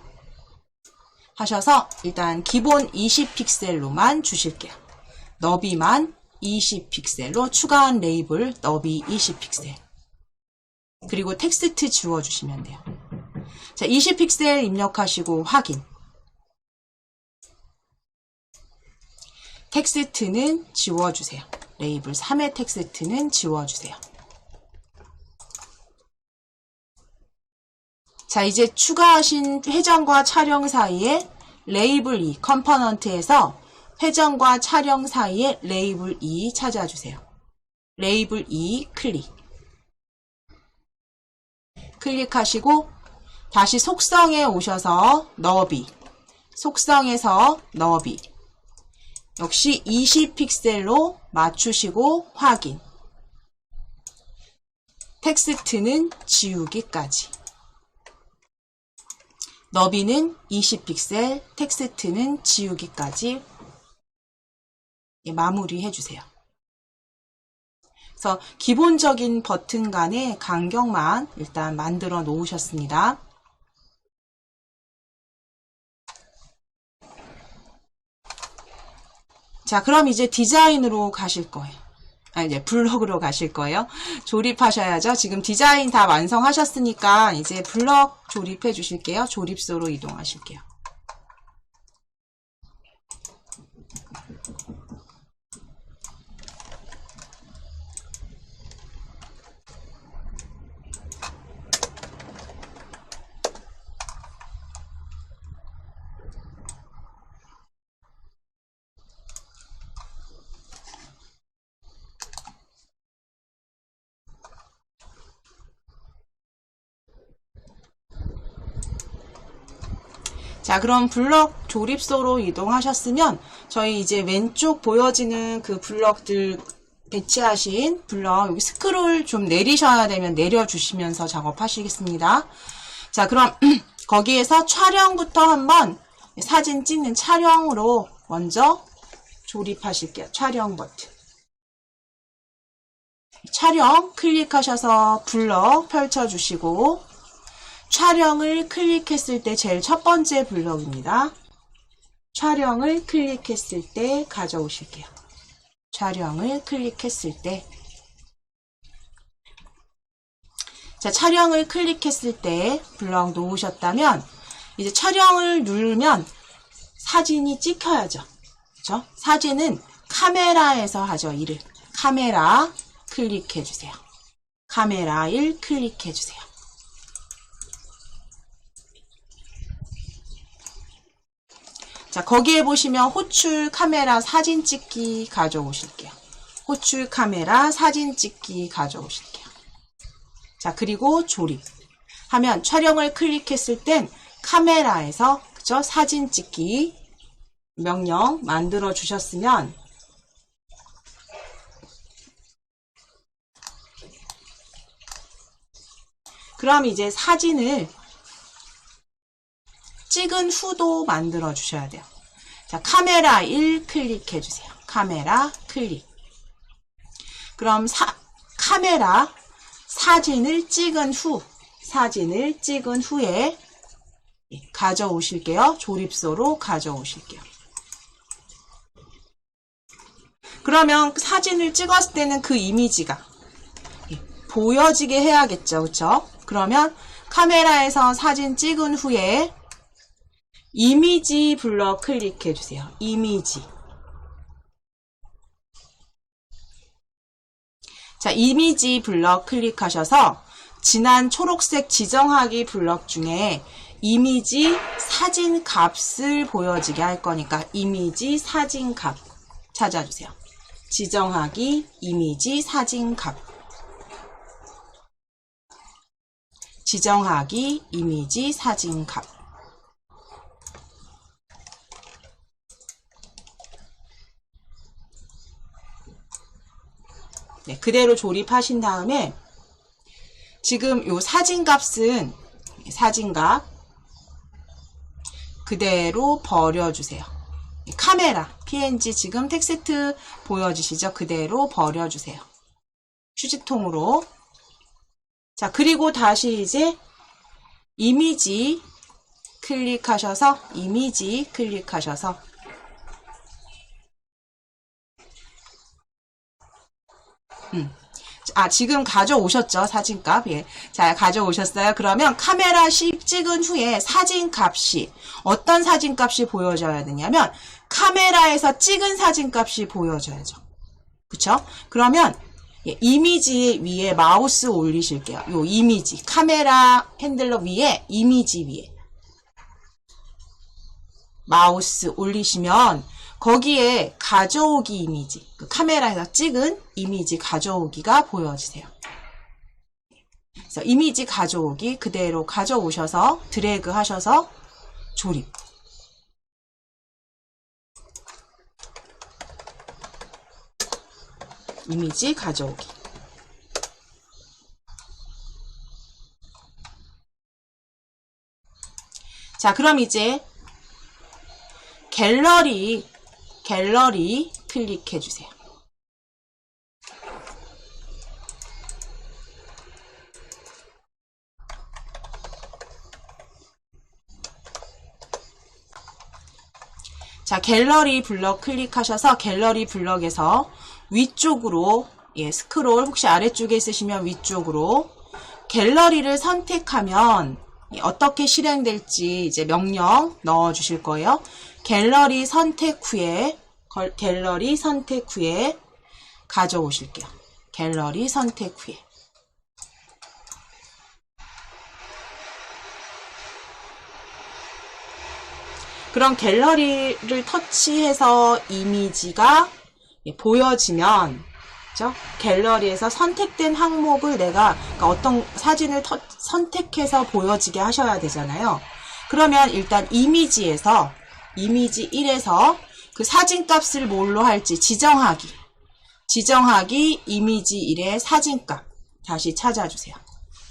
하셔서 일단 기본 20픽셀로만 주실게요. 너비만 20픽셀로 추가한 레이블 너비 20픽셀. 그리고 텍스트 지워주시면 돼요. 자, 20픽셀 입력하시고 확인. 텍스트는 지워주세요. 레이블 3의 텍스트는 지워주세요. 자, 이제 추가하신 회전과 촬영 사이에 레이블 2 컴포넌트에서 회전과 촬영 사이에 레이블 2 찾아주세요. 레이블 2 클릭하시고 다시 속성에 오셔서 너비 속성에서 너비. 역시 20픽셀로 맞추시고 확인. 텍스트는 지우기까지. 너비는 20픽셀, 텍스트는 지우기까지 마무리 해주세요. 그래서 기본적인 버튼 간의 간격만 일단 만들어 놓으셨습니다. 자, 그럼 이제 디자인으로 가실 거예요. 이제 블럭으로 가실 거예요. 조립하셔야죠. 지금 디자인 다 완성하셨으니까 이제 블럭 조립해 주실게요. 조립소로 이동하실게요. 자, 그럼 블럭 조립소로 이동하셨으면 저희 이제 왼쪽 보여지는 그 블럭들 배치하신 블럭 여기 스크롤 좀 내리셔야 되면 내려주시면서 작업하시겠습니다. 자, 그럼 거기에서 촬영부터 한번 사진 찍는 촬영으로 먼저 조립하실게요. 촬영 버튼. 촬영 클릭하셔서 블럭 펼쳐주시고 촬영을 클릭했을 때 제일 첫 번째 블럭입니다. 촬영을 클릭했을 때 가져오실게요. 촬영을 클릭했을 때. 자, 촬영을 클릭했을 때 블럭 놓으셨다면 이제 촬영을 누르면 사진이 찍혀야죠. 그렇죠? 사진은 카메라에서 하죠. 일을. 카메라 클릭해 주세요. 카메라 1 클릭해 주세요. 자, 거기에 보시면 호출 카메라 사진 찍기 가져오실게요. 호출 카메라 사진 찍기 가져오실게요. 자, 그리고 조립. 하면 촬영을 클릭했을 땐 카메라에서 그죠? 사진 찍기 명령 만들어 주셨으면 그럼 이제 사진을 찍은 후도 만들어 주셔야 돼요. 자, 카메라 1 클릭해 주세요. 카메라 클릭. 그럼 카메라 사진을 찍은 후에 가져오실게요. 조립소로 가져오실게요. 그러면 사진을 찍었을 때는 그 이미지가 보여지게 해야겠죠. 그렇죠? 그러면 카메라에서 사진 찍은 후에 이미지 블럭 클릭해 주세요. 이미지. 자, 이미지 블럭 클릭하셔서 진한 초록색 지정하기 블럭 중에 이미지 사진 값을 보여지게 할 거니까 이미지 사진 값 찾아주세요. 지정하기 이미지 사진 값. 지정하기 이미지 사진 값. 네, 그대로 조립하신 다음에 지금 요 사진값은 사진값 그대로 버려주세요. 카메라 PNG 지금 텍스트 보여지시죠? 그대로 버려주세요. 휴지통으로. 자, 그리고 다시 이제 이미지 클릭하셔서 지금 가져오셨죠? 사진값. 예. 자, 가져오셨어요. 그러면 카메라 10 찍은 후에 사진값이 어떤 사진값이 보여져야 되냐면 카메라에서 찍은 사진값이 보여져야죠. 그쵸? 그러면 이미지 위에 마우스 올리실게요. 요 이미지 카메라 핸들러 위에 이미지 위에 마우스 올리시면 거기에 가져오기 이미지, 그 카메라에서 찍은 이미지 가져오기가 보여지세요. 그래서 이미지 가져오기 그대로 가져오셔서 드래그 하셔서 조립. 이미지 가져오기. 자, 그럼 이제 갤러리 클릭해 주세요. 자, 갤러리 블럭 클릭하셔서 갤러리 블럭에서 위쪽으로 스크롤, 혹시 아래쪽에 있으시면 위쪽으로 갤러리를 선택하면 어떻게 실행될지 이제 명령 넣어 주실 거예요. 갤러리 선택 후에 가져오실게요. 갤러리 선택 후에. 그럼 갤러리를 터치해서 이미지가 보여지면, 그렇죠? 갤러리에서 선택된 항목을 내가 그러니까 어떤 사진을 선택해서 보여지게 하셔야 되잖아요. 그러면 일단 이미지 1에서 그 사진 값을 뭘로 할지 지정하기 이미지 1의 사진값 다시 찾아주세요.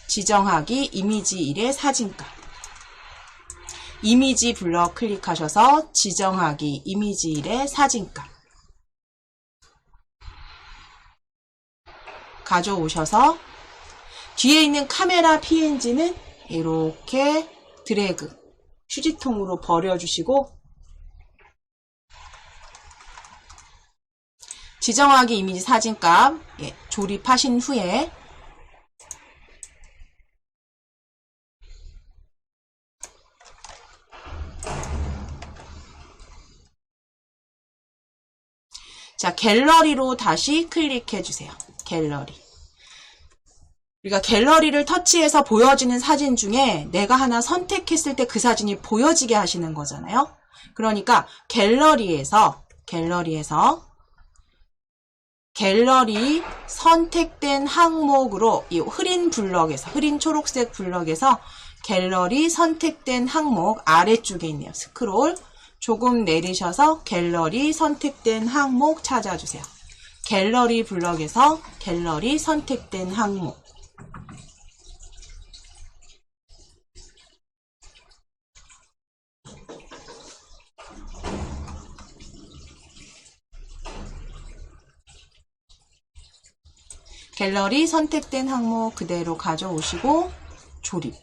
지정하기 이미지 1의 사진값. 이미지 블럭 클릭하셔서 지정하기 이미지 1의 사진값 가져오셔서 뒤에 있는 카메라 PNG는 이렇게 드래그 휴지통으로 버려주시고 지정하기 이미지 사진값 조립하신 후에 자, 갤러리로 다시 클릭해 주세요. 갤러리. 우리가 갤러리를 터치해서 보여지는 사진 중에 내가 하나 선택했을 때 그 사진이 보여지게 하시는 거잖아요. 그러니까 갤러리에서 갤러리 선택된 항목으로 이 흐린 초록색 블럭에서 갤러리 선택된 항목 아래쪽에 있네요. 스크롤 조금 내리셔서 갤러리 선택된 항목 찾아주세요. 갤러리 블럭에서 갤러리 선택된 항목. 갤러리 선택된 항목 그대로 가져오시고 조립.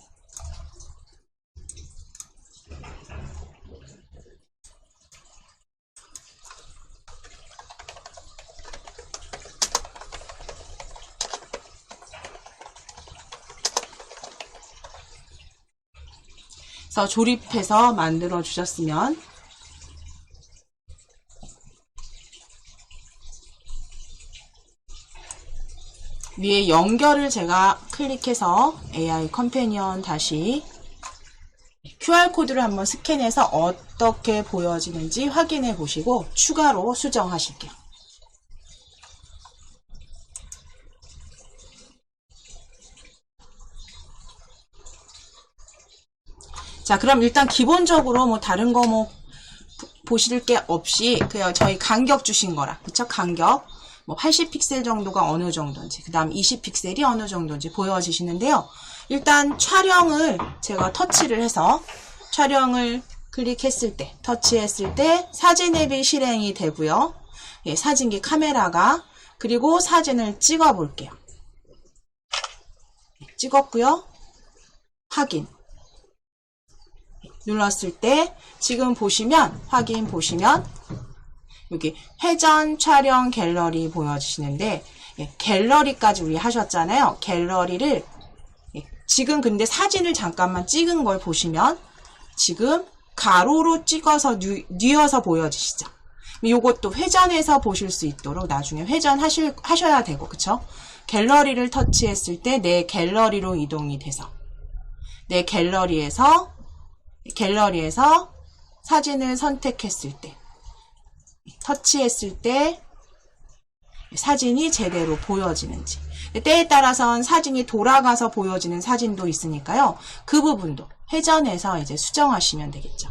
그래서 조립해서 만들어 주셨으면 위에 연결을 제가 클릭해서 AI 컴패니언 다시 QR코드를 한번 스캔해서 어떻게 보여지는지 확인해 보시고 추가로 수정하실게요. 자, 그럼 일단 기본적으로 뭐 다른 거 뭐 보실 게 없이 그냥 저희 간격 주신 거라, 그쵸? 간격 뭐 80픽셀 정도가 어느 정도인지, 그 다음 20픽셀이 어느 정도인지 보여지시는데요. 일단 촬영을 제가 터치를 해서 촬영을 클릭했을 때, 터치했을 때 사진 앱이 실행이 되고요. 사진기 카메라가, 그리고 사진을 찍어 볼게요. 찍었고요. 확인. 눌렀을 때 지금 보시면 확인 보시면 여기 회전 촬영 갤러리 보여주시는데 갤러리까지 우리 하셨잖아요. 갤러리를 지금 근데 사진을 잠깐만 찍은 걸 보시면 지금 가로로 찍어서 뉘어서 보여지시죠. 이것도 회전해서 보실 수 있도록 나중에 회전하셔야 되고, 그쵸? 갤러리를 터치했을 때 내 갤러리로 이동이 돼서 내 갤러리에서 사진을 선택했을 때, 터치했을 때 사진이 제대로 보여지는지, 때에 따라서는 사진이 돌아가서 보여지는 사진도 있으니까요. 그 부분도 회전해서 이제 수정하시면 되겠죠.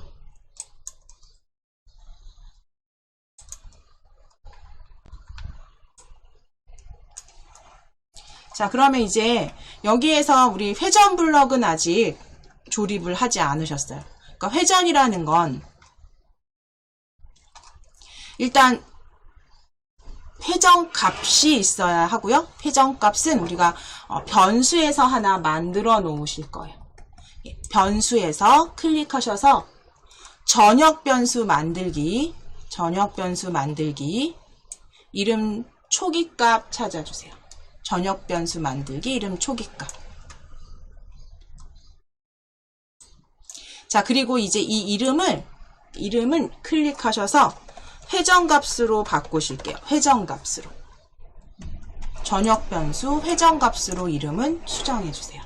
자, 그러면 이제 여기에서 우리 회전 블럭은 아직 조립을 하지 않으셨어요. 그러니까 회전이라는 건 일단 회전 값이 있어야 하고요. 회전 값은 우리가 변수에서 하나 만들어 놓으실 거예요. 변수에서 클릭하셔서 전역 변수 만들기, 이름 초기값 찾아주세요. 전역 변수 만들기, 이름 초기값. 자, 그리고 이제 이 이름은 클릭하셔서 회전값으로 바꾸실게요. 회전값으로. 전역 변수 회전값으로 이름은 수정해 주세요.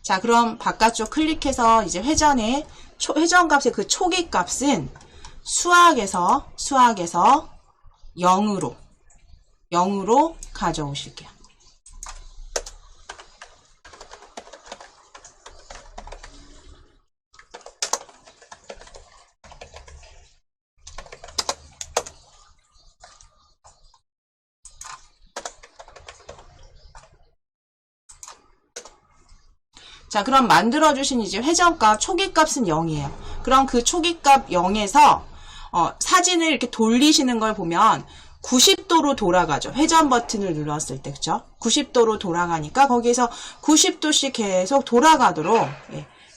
자, 그럼 바깥쪽 클릭해서 이제 회전값의 그 초기값은 수학에서 0으로 가져오실게요. 자, 그럼 만들어주신 이제 회전값, 초기값은 0이에요. 그럼 그 초기값 0에서, 사진을 이렇게 돌리시는 걸 보면 90도로 돌아가죠. 회전 버튼을 눌렀을 때, 그쵸? 90도로 돌아가니까 거기에서 90도씩 계속 돌아가도록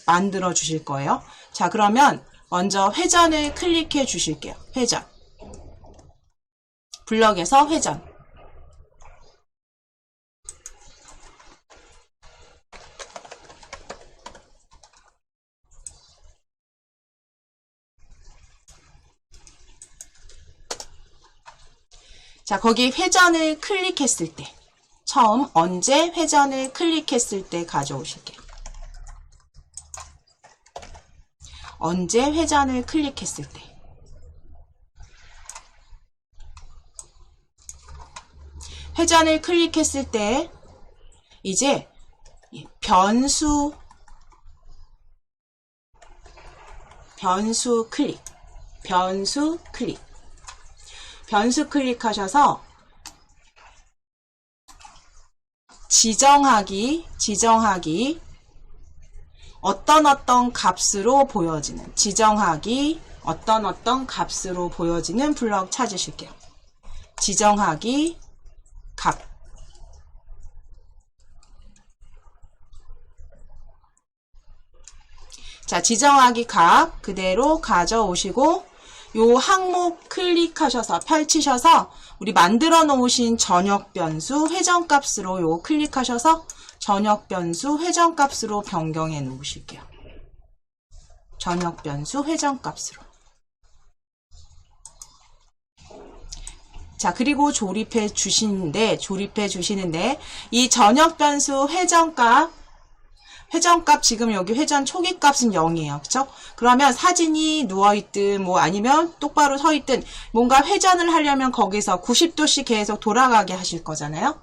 만들어 주실 거예요. 자, 그러면 먼저 회전을 클릭해 주실게요. 회전. 블럭에서 회전. 자, 거기 회전을 클릭했을 때, 처음 언제 회전을 클릭했을 때 가져오실게요. 언제 회전을 클릭했을 때. 회전을 클릭했을 때, 이제 변수 클릭. 변수 클릭하셔서 지정하기 어떤 값으로 보여지는 어떤 값으로 보여지는 블럭 찾으실게요. 지정하기 값. 자, 지정하기 값 그대로 가져오시고 요 항목 클릭하셔서 펼치셔서 우리 만들어 놓으신 전역 변수 회전값으로 요 클릭하셔서 전역 변수 회전값으로 변경해 놓으실게요. 전역 변수 회전값으로. 자, 그리고 조립해 주시는데 이 전역 변수 회전값 지금 여기 회전 초기값은 0이에요. 그쵸? 그러면 사진이 누워있든 뭐 아니면 똑바로 서있든 뭔가 회전을 하려면 거기서 90도씩 계속 돌아가게 하실 거잖아요.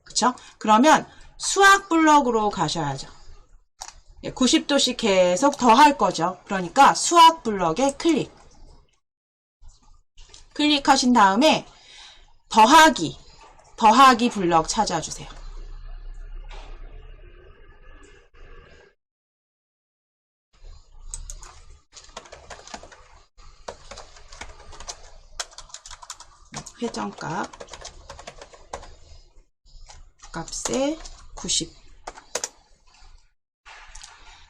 그쵸? 그러면 수학 블럭으로 가셔야죠. 90도씩 계속 더 할 거죠. 그러니까 수학 블럭에 클릭하신 다음에 더하기 블럭 찾아주세요. 회전값 값에 90.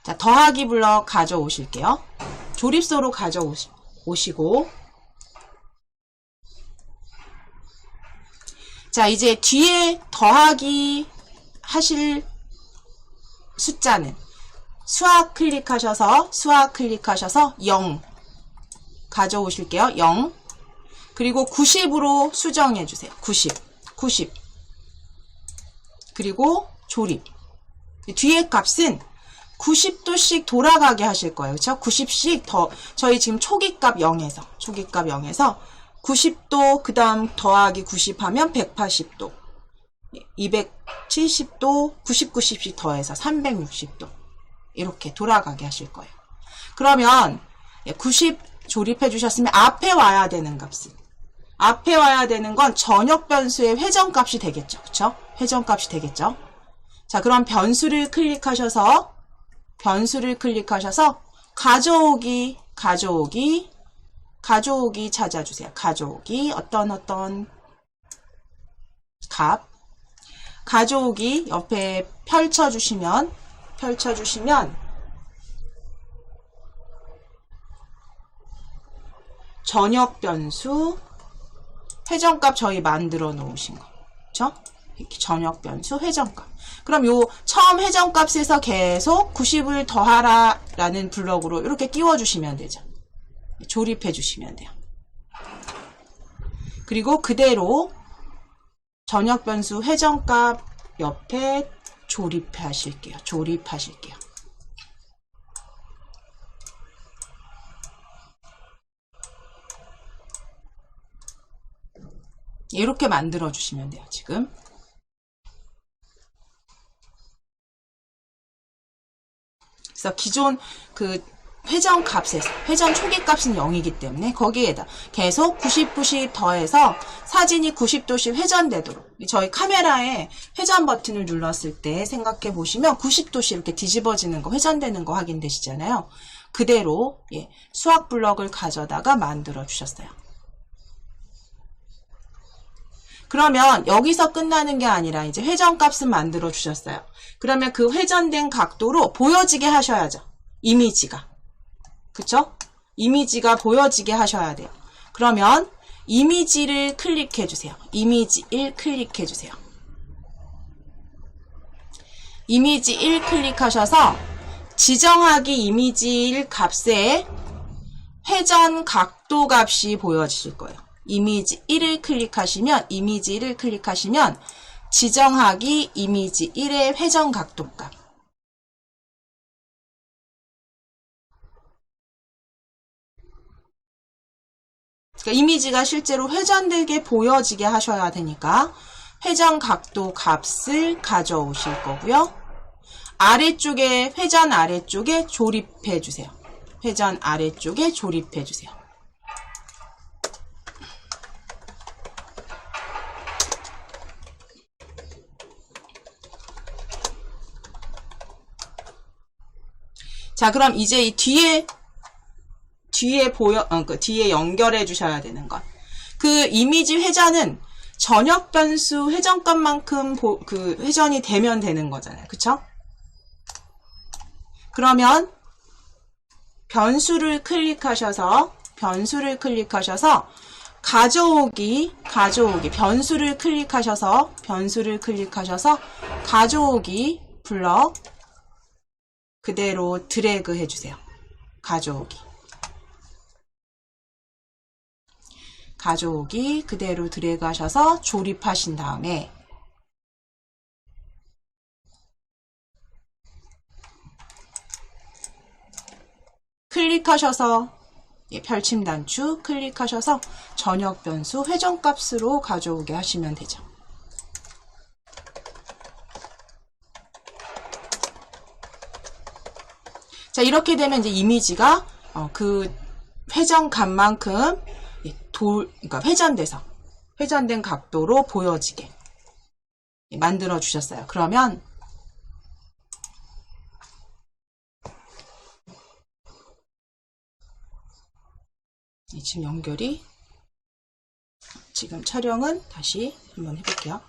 자, 더하기 블럭 가져오실게요. 조립소로 가져오시고 자, 이제 뒤에 더하기 하실 숫자는 수학 클릭하셔서 0 가져오실게요. 0. 그리고 90으로 수정해 주세요. 90. 그리고 조립. 뒤에 값은 90도씩 돌아가게 하실 거예요. 그렇죠? 90씩 더 저희 지금 초기값 0에서 90도, 그 다음 더하기 90 하면 180도. 270도, 90, 90씩 더해서 360도. 이렇게 돌아가게 하실 거예요. 그러면 90 조립해 주셨으면 앞에 와야 되는 값은, 앞에 와야 되는 건 전역 변수의 회전값이 되겠죠. 그쵸? 회전값이 되겠죠. 자, 그럼 변수를 클릭하셔서 가져오기 찾아주세요. 가져오기 어떤 값 가져오기 옆에 펼쳐주시면 전역 변수 회전값 저희 만들어 놓으신 거. 그쵸? 이렇게 전역 변수 회전값. 그럼 요 처음 회전값에서 계속 90을 더하라 라는 블럭으로 이렇게 끼워주시면 되죠. 조립해 주시면 돼요. 그리고 그대로 전역 변수 회전값 옆에 조립하실게요. 이렇게 만들어 주시면 돼요. 지금. 그래서 기존 그 회전 값에서, 회전 초기 값은 0이기 때문에 거기에다 계속 90, 90 더해서 사진이 90도씩 회전되도록, 저희 카메라에 회전 버튼을 눌렀을 때 생각해 보시면 90도씩 이렇게 뒤집어지는 거, 회전되는 거 확인되시잖아요. 그대로 수학 블럭을 가져다가 만들어 주셨어요. 그러면 여기서 끝나는 게 아니라 이제 회전값은 만들어 주셨어요. 그러면 그 회전된 각도로 보여지게 하셔야죠. 이미지가. 그쵸? 이미지가 보여지게 하셔야 돼요. 그러면 이미지를 클릭해 주세요. 이미지 1 클릭해 주세요. 이미지 1 클릭하셔서 지정하기 이미지 1 값에 회전 각도 값이 보여지실 거예요. 이미지 1을 클릭하시면 지정하기 이미지 1의 회전 각도 값. 그러니까 이미지가 실제로 회전되게 보여지게 하셔야 되니까 회전 각도 값을 가져오실 거고요. 아래쪽에, 회전 아래쪽에 조립해 주세요. 회전 아래쪽에 조립해 주세요. 자, 그럼 이제 이 뒤에 연결해 주셔야 되는 것. 그 이미지 회전은 전역 변수 회전값만큼 회전이 되면 되는 거잖아요. 그쵸? 그러면 변수를 클릭하셔서 가져오기 변수를 클릭하셔서 가져오기 블럭 그대로 드래그 해주세요. 가져오기 그대로 드래그 하셔서 조립하신 다음에 클릭하셔서 펼침 단추 클릭하셔서 전역 변수 회전값으로 가져오게 하시면 되죠. 자, 이렇게 되면 이제 이미지가 그 회전값만큼 그러니까 회전된 각도로 보여지게 만들어 주셨어요. 그러면 지금 연결이, 지금 촬영은 다시 한번 해볼게요.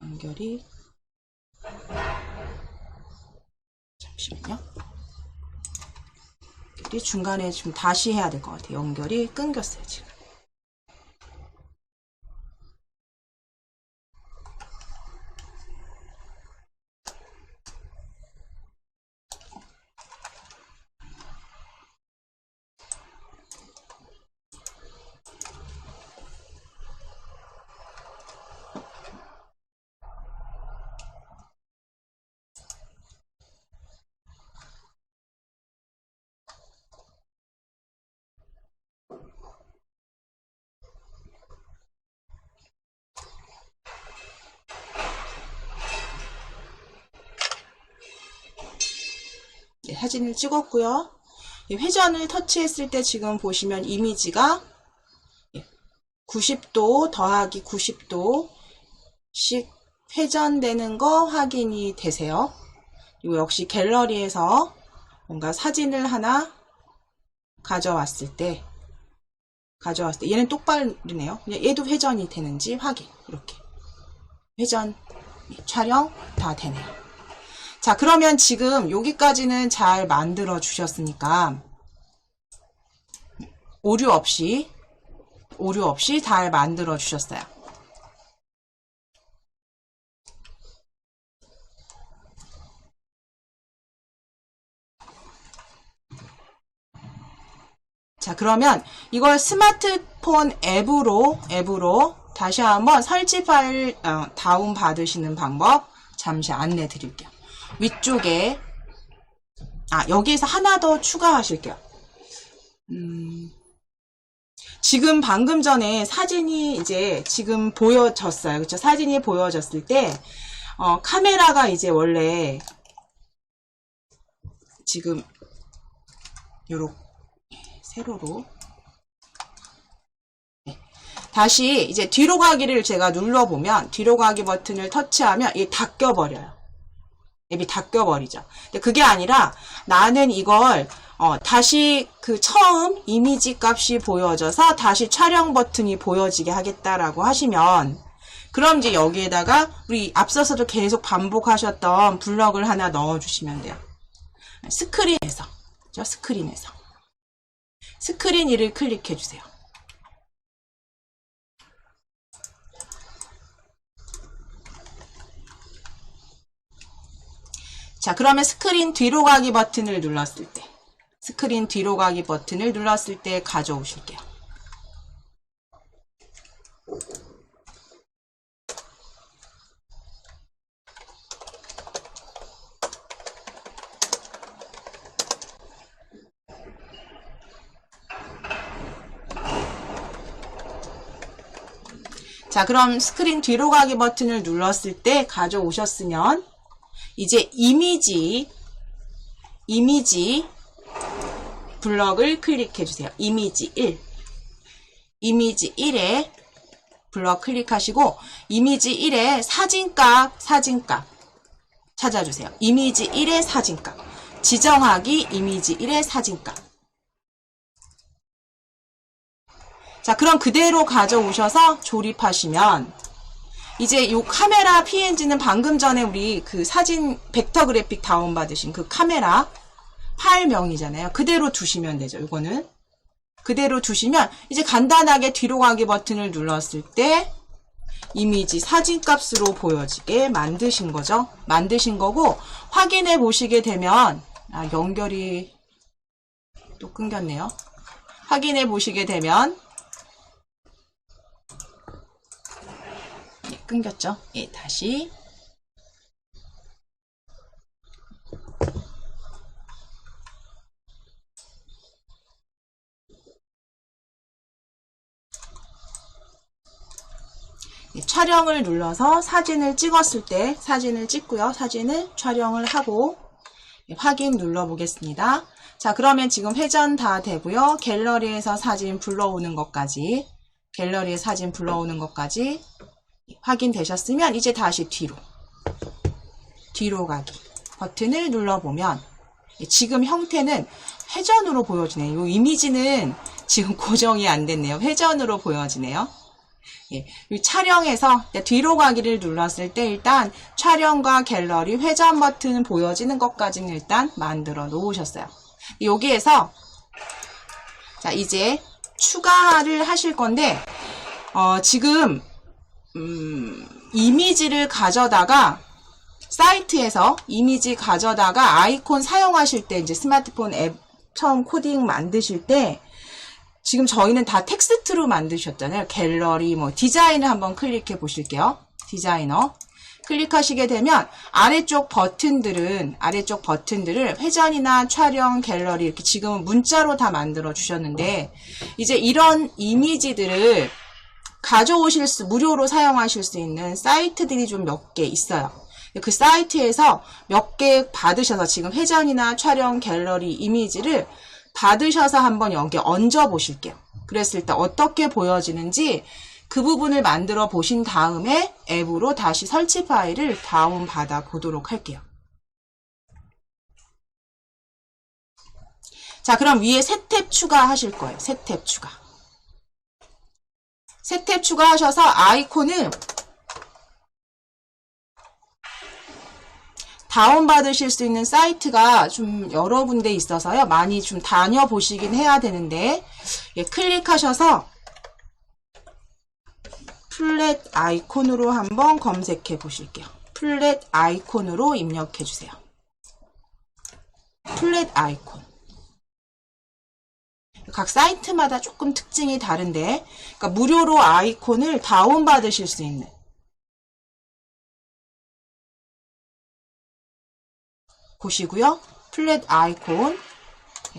연결이, 잠시만요. 중간에 좀 다시 해야 될 것 같아요. 연결이 끊겼어요, 지금. 네, 사진을 찍었고요. 회전을 터치했을 때 지금 보시면 이미지가 90도 더하기 90도씩 회전되는 거 확인이 되세요. 그리고 역시 갤러리에서 뭔가 사진을 하나 가져왔을 때 얘는 똑바르네요. 얘도 회전이 되는지 확인. 이렇게 회전 촬영 다 되네요. 자, 그러면 지금 여기까지는 잘 만들어 주셨으니까 오류 없이 잘 만들어 주셨어요. 자, 그러면 이걸 스마트폰 앱으로 다시 한번 설치 파일 다운 받으시는 방법 잠시 안내 드릴게요. 위쪽에 여기에서 하나 더 추가하실게요. 지금 방금 전에 사진이 이제 지금 보여졌어요. 그렇죠? 사진이 보여졌을 때 카메라가 이제 원래 지금 요렇게 세로로 다시 이제 뒤로 가기를 제가 눌러보면 뒤로 가기 버튼을 터치하면 이게 다 껴버려요. 앱이 다 껴버리죠. 근데 그게 아니라 나는 이걸 다시 그 처음 이미지 값이 보여져서 다시 촬영 버튼이 보여지게 하겠다라고 하시면 그럼 이제 여기에다가 우리 앞서서도 계속 반복하셨던 블럭을 하나 넣어주시면 돼요. 스크린에서 스크린 1을 클릭해 주세요. 자, 그러면 스크린 뒤로 가기 버튼을 눌렀을 때 가져오실게요. 자, 그럼 스크린 뒤로 가기 버튼을 눌렀을 때 가져오셨으면 이제 이미지 블럭을 클릭해 주세요. 이미지 1에 블럭 클릭하시고 이미지 1에 사진값 찾아주세요. 이미지 1의 사진값 지정하기 이미지 1의 사진값. 자, 그럼 그대로 가져오셔서 조립하시면 이제 요 카메라 PNG는 방금 전에 우리 그 사진 벡터 그래픽 다운받으신 그 카메라 파일명이잖아요. 그대로 두시면 되죠. 요거는 그대로 두시면 이제 간단하게 뒤로 가기 버튼을 눌렀을 때 이미지 사진 값으로 보여지게 만드신 거죠. 만드신 거고 확인해 보시게 되면 연결이 또 끊겼네요. 확인해 보시게 되면 끊겼죠? 예, 다시 촬영을 눌러서 사진을 찍었을 때 사진을 찍고요. 사진을 촬영을 하고 확인 눌러 보겠습니다. 자, 그러면 지금 회전 다 되고요. 갤러리에서 사진 불러오는 것까지 확인되셨으면 이제 다시 뒤로 가기 버튼을 눌러보면 지금 형태는 회전으로 보여지네요. 이 이미지는 지금 고정이 안 됐네요. 회전으로 보여지네요. 예, 촬영에서 뒤로 가기를 눌렀을 때 일단 촬영과 갤러리 회전 버튼 보여지는 것까지는 일단 만들어 놓으셨어요. 여기에서 자, 이제 추가를 하실 건데 지금 이미지를 가져다가 사이트에서 이미지 가져다가 아이콘 사용하실 때 이제 스마트폰 앱 처음 코딩 만드실 때 지금 저희는 다 텍스트로 만드셨잖아요. 갤러리 디자인을 한번 클릭해 보실게요. 디자이너 클릭하시게 되면 아래쪽 버튼들을 회전이나 촬영, 갤러리 이렇게 지금은 문자로 다 만들어 주셨는데 이제 이런 이미지들을 무료로 사용하실 수 있는 사이트들이 좀 몇 개 있어요. 그 사이트에서 몇 개 받으셔서 지금 회전이나 촬영 갤러리 이미지를 받으셔서 한번 여기 얹어 보실게요. 그랬을 때 어떻게 보여지는지 그 부분을 만들어 보신 다음에 앱으로 다시 설치 파일을 다운받아 보도록 할게요. 자, 그럼 위에 새 탭 추가하실 거예요. 새 탭 추가. 새 탭 추가하셔서 아이콘을 다운받으실 수 있는 사이트가 좀 여러 군데 있어서요. 많이 좀 다녀보시긴 해야 되는데, 예, 클릭하셔서 플랫 아이콘으로 한번 검색해 보실게요. 플랫 아이콘으로 입력해 주세요. 플랫 아이콘. 각 사이트마다 조금 특징이 다른데, 그러니까 무료로 아이콘을 다운받으실 수 있는 곳이고요. 플랫 아이콘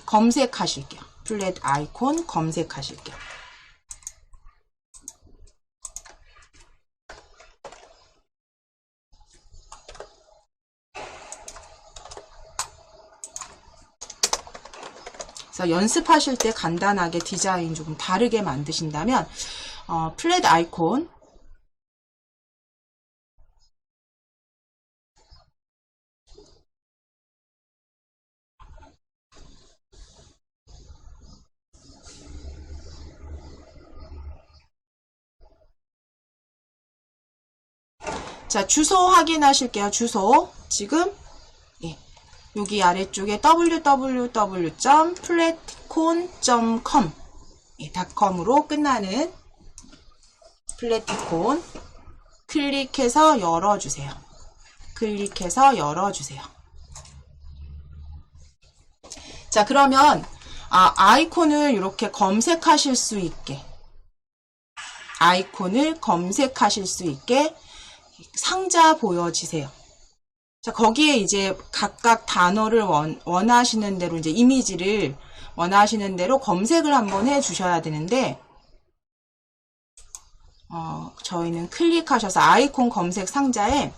검색하실게요. 플랫 아이콘 검색하실게요. 그래서 연습하실 때 간단하게 디자인 조금 다르게 만드신다면 플랫 아이콘 자, 주소 확인하실게요. 주소 지금 여기 아래쪽에 www.플래티콘.com 닷컴으로 끝나는 플래티콘 클릭해서 열어주세요. 클릭해서 열어주세요. 자, 그러면 아이콘을 이렇게 검색하실 수 있게 아이콘을 검색하실 수 있게 상자 보여지세요. 자, 거기에 이제 각각 단어를 원하시는 대로 이제 이미지를 원하시는 대로 검색을 한번 해 주셔야 되는데, 저희는 클릭하셔서 아이콘 검색 상자에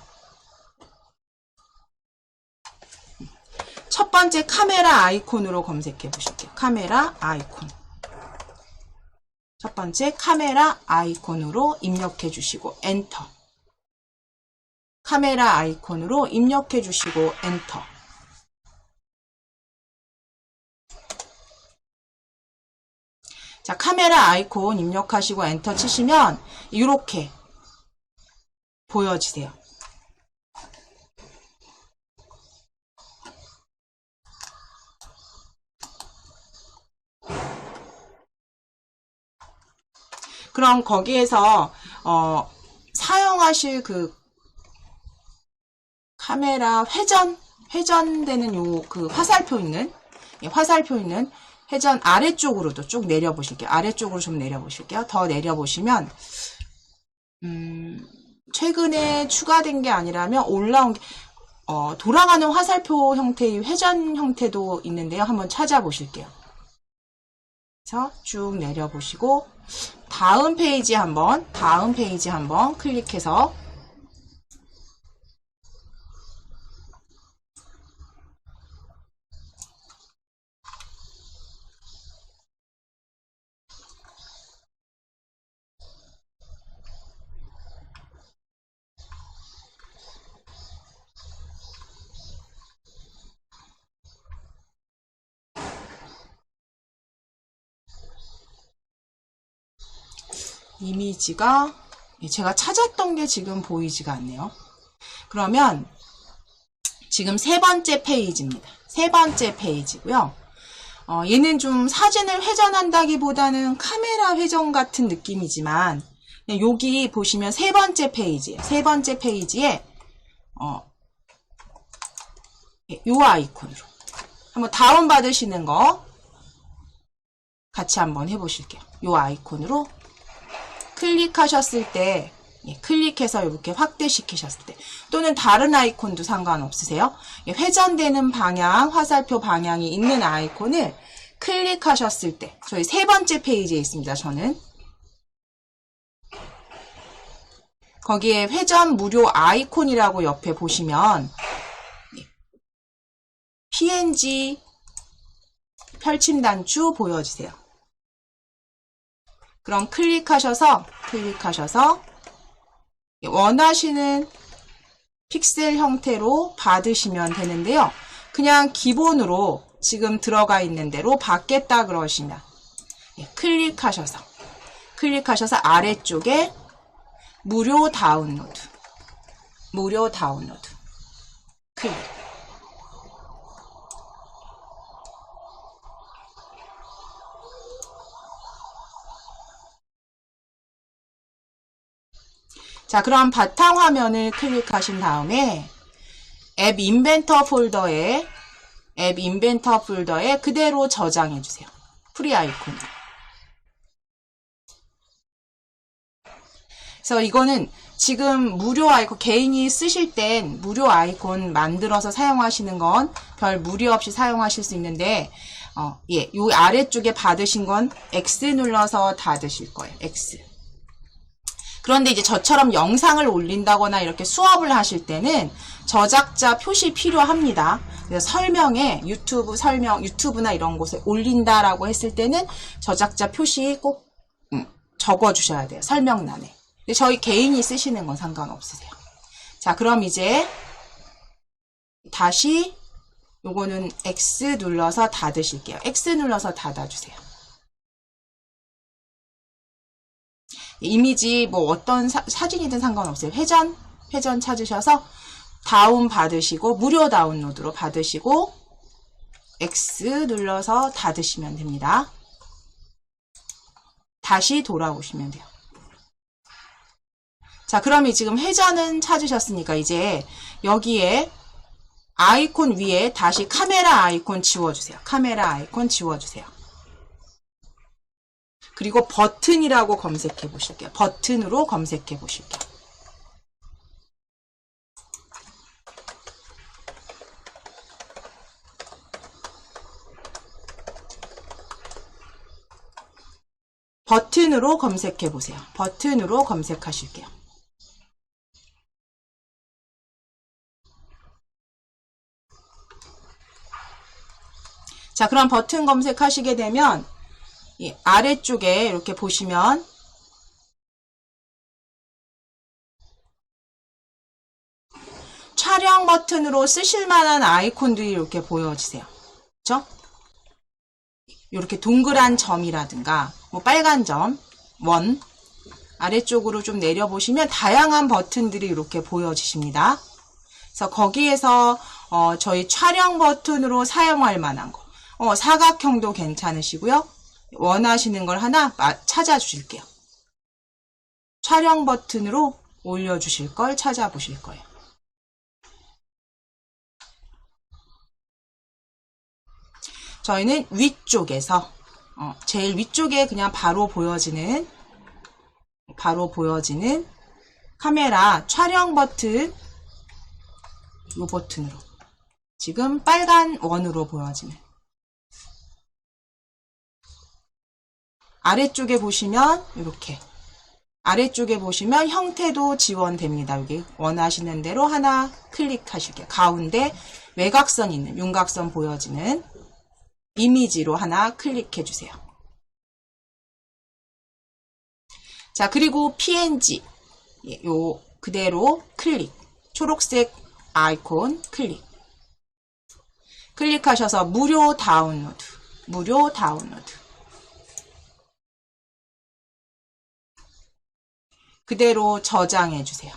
첫 번째 카메라 아이콘으로 검색해 보실게요. 카메라 아이콘. 첫 번째 카메라 아이콘으로 입력해 주시고 엔터. 카메라 아이콘으로 입력해 주시고 엔터. 자, 카메라 아이콘 입력하시고 엔터 치시면 이렇게 보여지세요. 그럼 거기에서 사용하실 그 카메라 회전되는 요 그 화살표 있는 회전 아래쪽으로도 쭉 내려보실게요. 아래쪽으로 좀 내려보실게요. 더 내려보시면 최근에 추가된 게 아니라면 올라온 게 돌아가는 화살표 형태의 회전 형태도 있는데요. 한번 찾아보실게요. 그래서 쭉 내려보시고 다음 페이지 한번 클릭해서 이미지가 제가 찾았던 게 지금 보이지가 않네요. 그러면 지금 세 번째 페이지입니다. 세 번째 페이지고요. 얘는 좀 사진을 회전한다기보다는 카메라 회전 같은 느낌이지만 여기 보시면 세 번째 페이지에 요 아이콘으로 한번 다운받으시는 거 같이 한번 해보실게요. 요 아이콘으로 클릭하셨을 때 클릭해서 이렇게 확대시키셨을 때 또는 다른 아이콘도 상관없으세요. 회전되는 방향, 화살표 방향이 있는 아이콘을 클릭하셨을 때 저희 세 번째 페이지에 있습니다. 저는 거기에 회전 무료 아이콘이라고 옆에 보시면 PNG 펼침 단추 보여주세요. 그럼 클릭하셔서 원하시는 픽셀 형태로 받으시면 되는데요. 그냥 기본으로 지금 들어가 있는 대로 받겠다 그러시면 클릭하셔서 아래쪽에 무료 다운로드 클릭. 자, 그럼 바탕화면을 클릭하신 다음에 앱 인벤터 폴더에 그대로 저장해 주세요. 프리 아이콘. 그래서 이거는 지금 무료 아이콘, 개인이 쓰실 땐 무료 아이콘 만들어서 사용하시는 건 별 무리 없이 사용하실 수 있는데, 요 아래쪽에 받으신 건 X 눌러서 닫으실 거예요. X. 그런데 이제 저처럼 영상을 올린다거나 이렇게 수업을 하실 때는 저작자 표시 필요합니다. 그래서 설명에 유튜브나 이런 곳에 올린다라고 했을 때는 저작자 표시 꼭 적어 주셔야 돼요. 설명란에. 근데 저희 개인이 쓰시는 건 상관없으세요. 자, 그럼 이제 다시 요거는 X 눌러서 닫으실게요. X 눌러서 닫아주세요. 이미지 뭐 어떤 사진이든 상관없어요. 회전 찾으셔서 다운 받으시고 무료 다운로드로 받으시고 X 눌러서 닫으시면 됩니다. 다시 돌아오시면 돼요. 자, 그럼 지금 회전은 찾으셨으니까 이제 여기에 아이콘 위에 다시 카메라 아이콘 지워주세요. 카메라 아이콘 지워주세요. 그리고 버튼이라고 검색해 보실게요. 버튼으로 검색해 보실게요. 버튼으로 검색해 보세요. 버튼으로 검색하실게요. 자, 그럼 버튼 검색하시게 되면 아래쪽에 이렇게 보시면 촬영 버튼으로 쓰실 만한 아이콘들이 이렇게 보여지세요. 그렇죠? 이렇게 동그란 점이라든가 뭐 빨간 점, 원 아래쪽으로 좀 내려보시면 다양한 버튼들이 이렇게 보여지십니다. 그래서 거기에서 저희 촬영 버튼으로 사용할 만한 거 사각형도 괜찮으시고요. 원하시는 걸 하나 찾아주실게요. 촬영 버튼으로 올려주실 걸 찾아보실 거예요. 저희는 위쪽에서 제일 위쪽에 그냥 바로 보여지는 카메라 촬영 버튼 이 버튼으로 지금 빨간 원으로 보여지는 아래쪽에 보시면 이렇게 아래쪽에 보시면 형태도 지원됩니다. 여기 원하시는 대로 하나 클릭하실게요. 가운데 외곽선 있는 윤곽선 보여지는 이미지로 하나 클릭해 주세요. 자, 그리고 PNG 요 그대로 클릭 초록색 아이콘 클릭하셔서 무료 다운로드 그대로 저장해 주세요.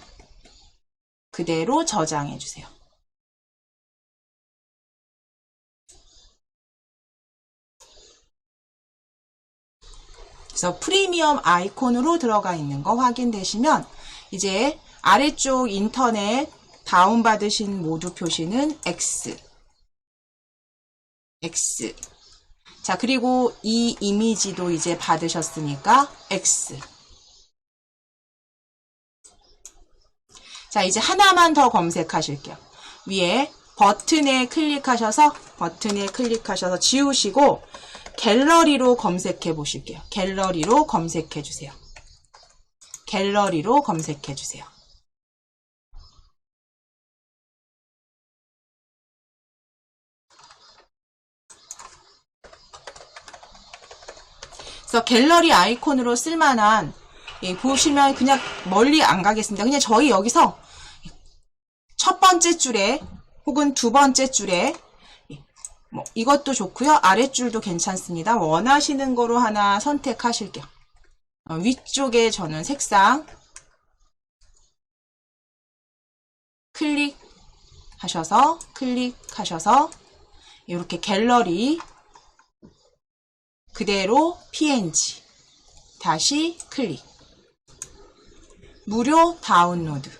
그래서 프리미엄 아이콘으로 들어가 있는 거 확인되시면 이제 아래쪽 인터넷 다운받으신 모두 표시는 X. 자, 그리고 이 이미지도 이제 받으셨으니까 X. 자, 이제 하나만 더 검색하실게요. 위에 버튼에 클릭하셔서 지우시고 갤러리로 검색해 보실게요. 갤러리로 검색해 주세요. 그래서 갤러리 아이콘으로 쓸만한, 예, 보시면 그냥 멀리 안 가겠습니다. 그냥 저희 여기서 첫 번째 줄에 혹은 두 번째 줄에 뭐 이것도 좋고요. 아랫줄도 괜찮습니다. 원하시는 거로 하나 선택하실게요. 위쪽에 저는 색상 클릭하셔서 이렇게 갤러리 그대로 png 다시 클릭 무료 다운로드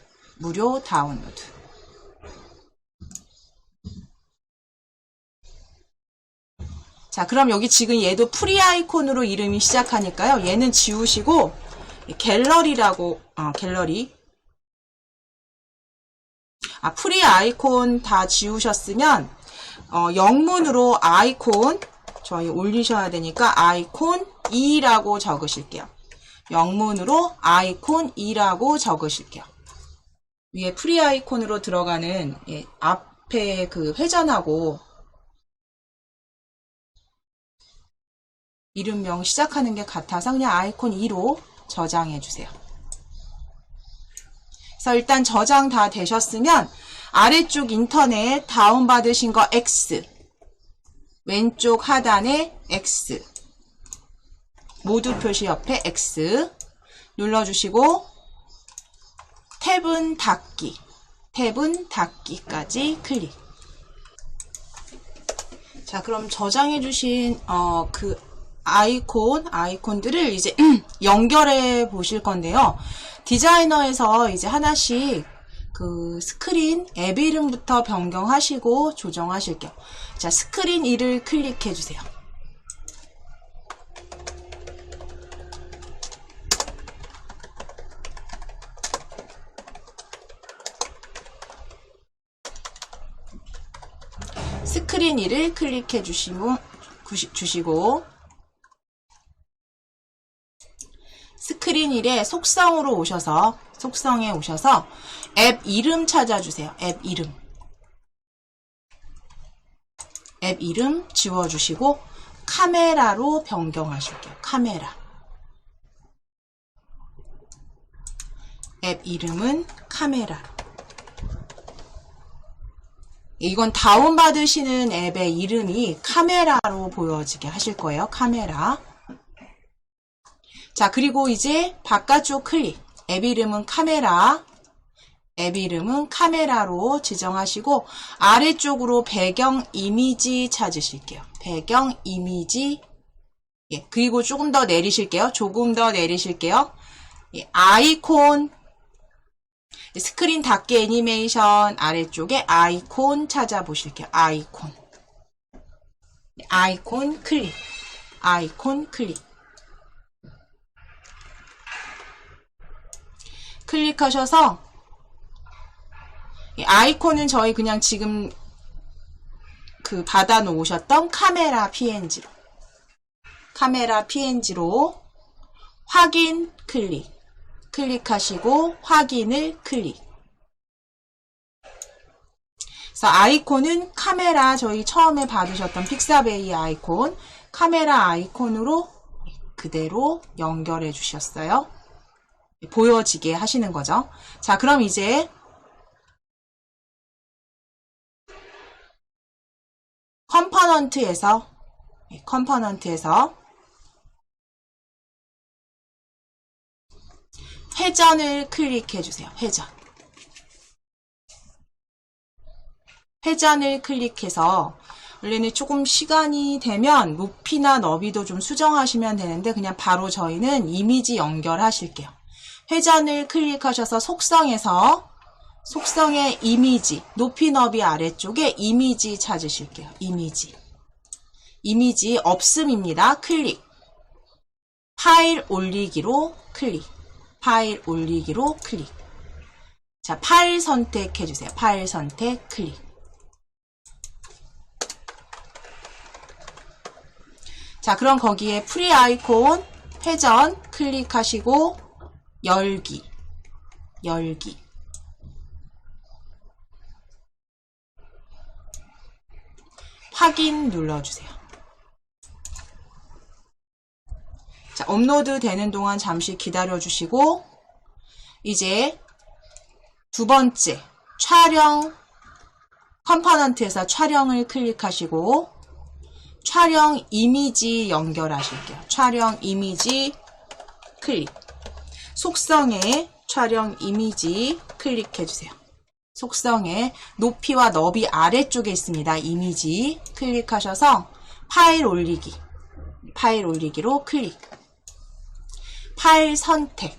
자, 그럼 여기 지금 얘도 프리 아이콘으로 이름이 시작하니까요. 얘는 지우시고 갤러리라고 갤러리 프리 아이콘 다 지우셨으면 영문으로 아이콘 저희 올리셔야 되니까 아이콘 2라고 적으실게요. 영문으로 아이콘 2라고 적으실게요. 위에 프리 아이콘으로 들어가는 앞에 그 회전하고 이름명 시작하는 게 같아서 그냥 아이콘 2로 저장해 주세요. 그래서 일단 저장 다 되셨으면 아래쪽 인터넷 다운받으신 거 X 왼쪽 하단에 X 모두 표시 옆에 X 눌러주시고 탭은 닫기까지 클릭. 자, 그럼 저장해 주신 그 아이콘들을 이제 연결해 보실 건데요. 디자이너에서 이제 하나씩 그 스크린 앱 이름부터 변경하시고 조정하실게요. 자, 스크린 1을 클릭해 주세요. 스크린 1을 클릭해 주시고 스크린 1에 속성에 오셔서 앱 이름 찾아주세요. 앱 이름 지워주시고 카메라로 변경하실게요. 앱 이름은 카메라로. 이건 다운받으시는 앱의 이름이 카메라로 보여지게 하실 거예요. 카메라. 자, 그리고 이제 바깥쪽 클릭. 앱 이름은 카메라로 지정하시고 아래쪽으로 배경 이미지 찾으실게요. 배경 이미지. 예, 그리고 조금 더 내리실게요. 예, 아이콘. 스크린 닫기 애니메이션 아래쪽에 아이콘 찾아보실게요. 아이콘 클릭. 클릭하셔서 아이콘은 저희 그냥 지금 그 받아 놓으셨던 카메라 PNG로 확인 클릭하시고 확인을 클릭. 그래서 아이콘은 카메라 저희 처음에 받으셨던 픽사베이 아이콘 카메라 아이콘으로 그대로 연결해 주셨어요. 보여지게 하시는 거죠. 자, 그럼 이제 컴포넌트에서 회전을 클릭해 주세요. 회전을 클릭해서 원래는 조금 시간이 되면 높이나 너비도 좀 수정하시면 되는데 그냥 바로 저희는 이미지 연결하실게요. 회전을 클릭하셔서 속성의 이미지, 높이 너비 아래쪽에 이미지 찾으실게요. 이미지 없음입니다. 클릭. 파일 올리기로 클릭. 자, 파일 선택해 주세요. 파일 선택 클릭. 자, 그럼 거기에 프리 아이콘 회전 클릭하시고 열기. 확인 눌러주세요. 자, 업로드 되는 동안 잠시 기다려 주시고, 이제 두 번째, 촬영, 컴포넌트에서 촬영을 클릭하시고, 촬영 이미지 연결하실게요. 촬영 이미지 클릭. 속성에 촬영 이미지 클릭해주세요. 속성에 높이와 너비 아래쪽에 있습니다. 이미지 클릭하셔서 파일 올리기. 파일 올리기로 클릭. 파일 선택.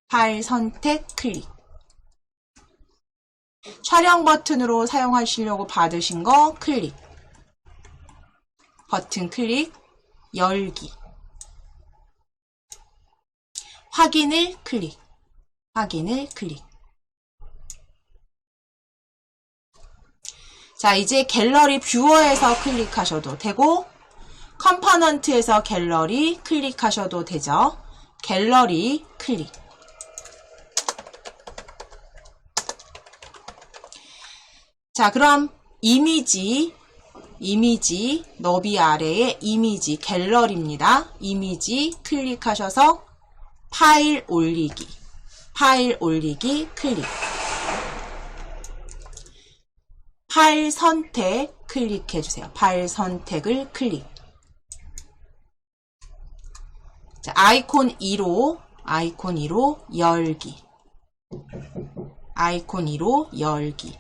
파일 선택 클릭. 촬영 버튼으로 사용하시려고 받으신 거 클릭. 버튼 클릭. 열기. 확인을 클릭. 확인을 클릭. 자, 이제 갤러리 뷰어에서 클릭하셔도 되고, 컴포넌트에서 갤러리 클릭하셔도 되죠. 갤러리 클릭. 자, 그럼 이미지 너비 아래에 이미지 갤러리입니다. 이미지 클릭하셔서 파일 올리기. 파일 올리기 클릭. 파일 선택 클릭해주세요. 파일 선택을 클릭. 자, 아이콘 2로 열기. 아이콘 2로 열기.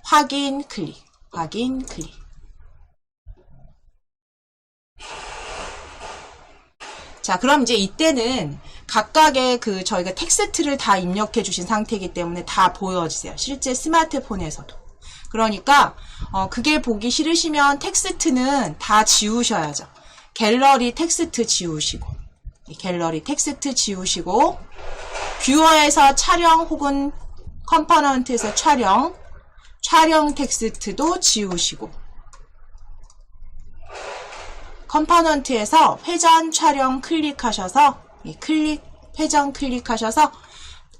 확인 클릭. 확인 클릭. 자, 그럼 이제 이때는 각각의 저희가 텍스트를 다 입력해 주신 상태이기 때문에 다 보여지세요. 실제 스마트폰에서도. 그러니까 그게 보기 싫으시면 텍스트는 다 지우셔야죠. 갤러리 텍스트 지우시고, 갤러리 텍스트 지우시고, 뷰어에서 촬영 혹은 컴포넌트에서 촬영 텍스트도 지우시고, 컴포넌트에서 회전 촬영 클릭하셔서 회전 클릭하셔서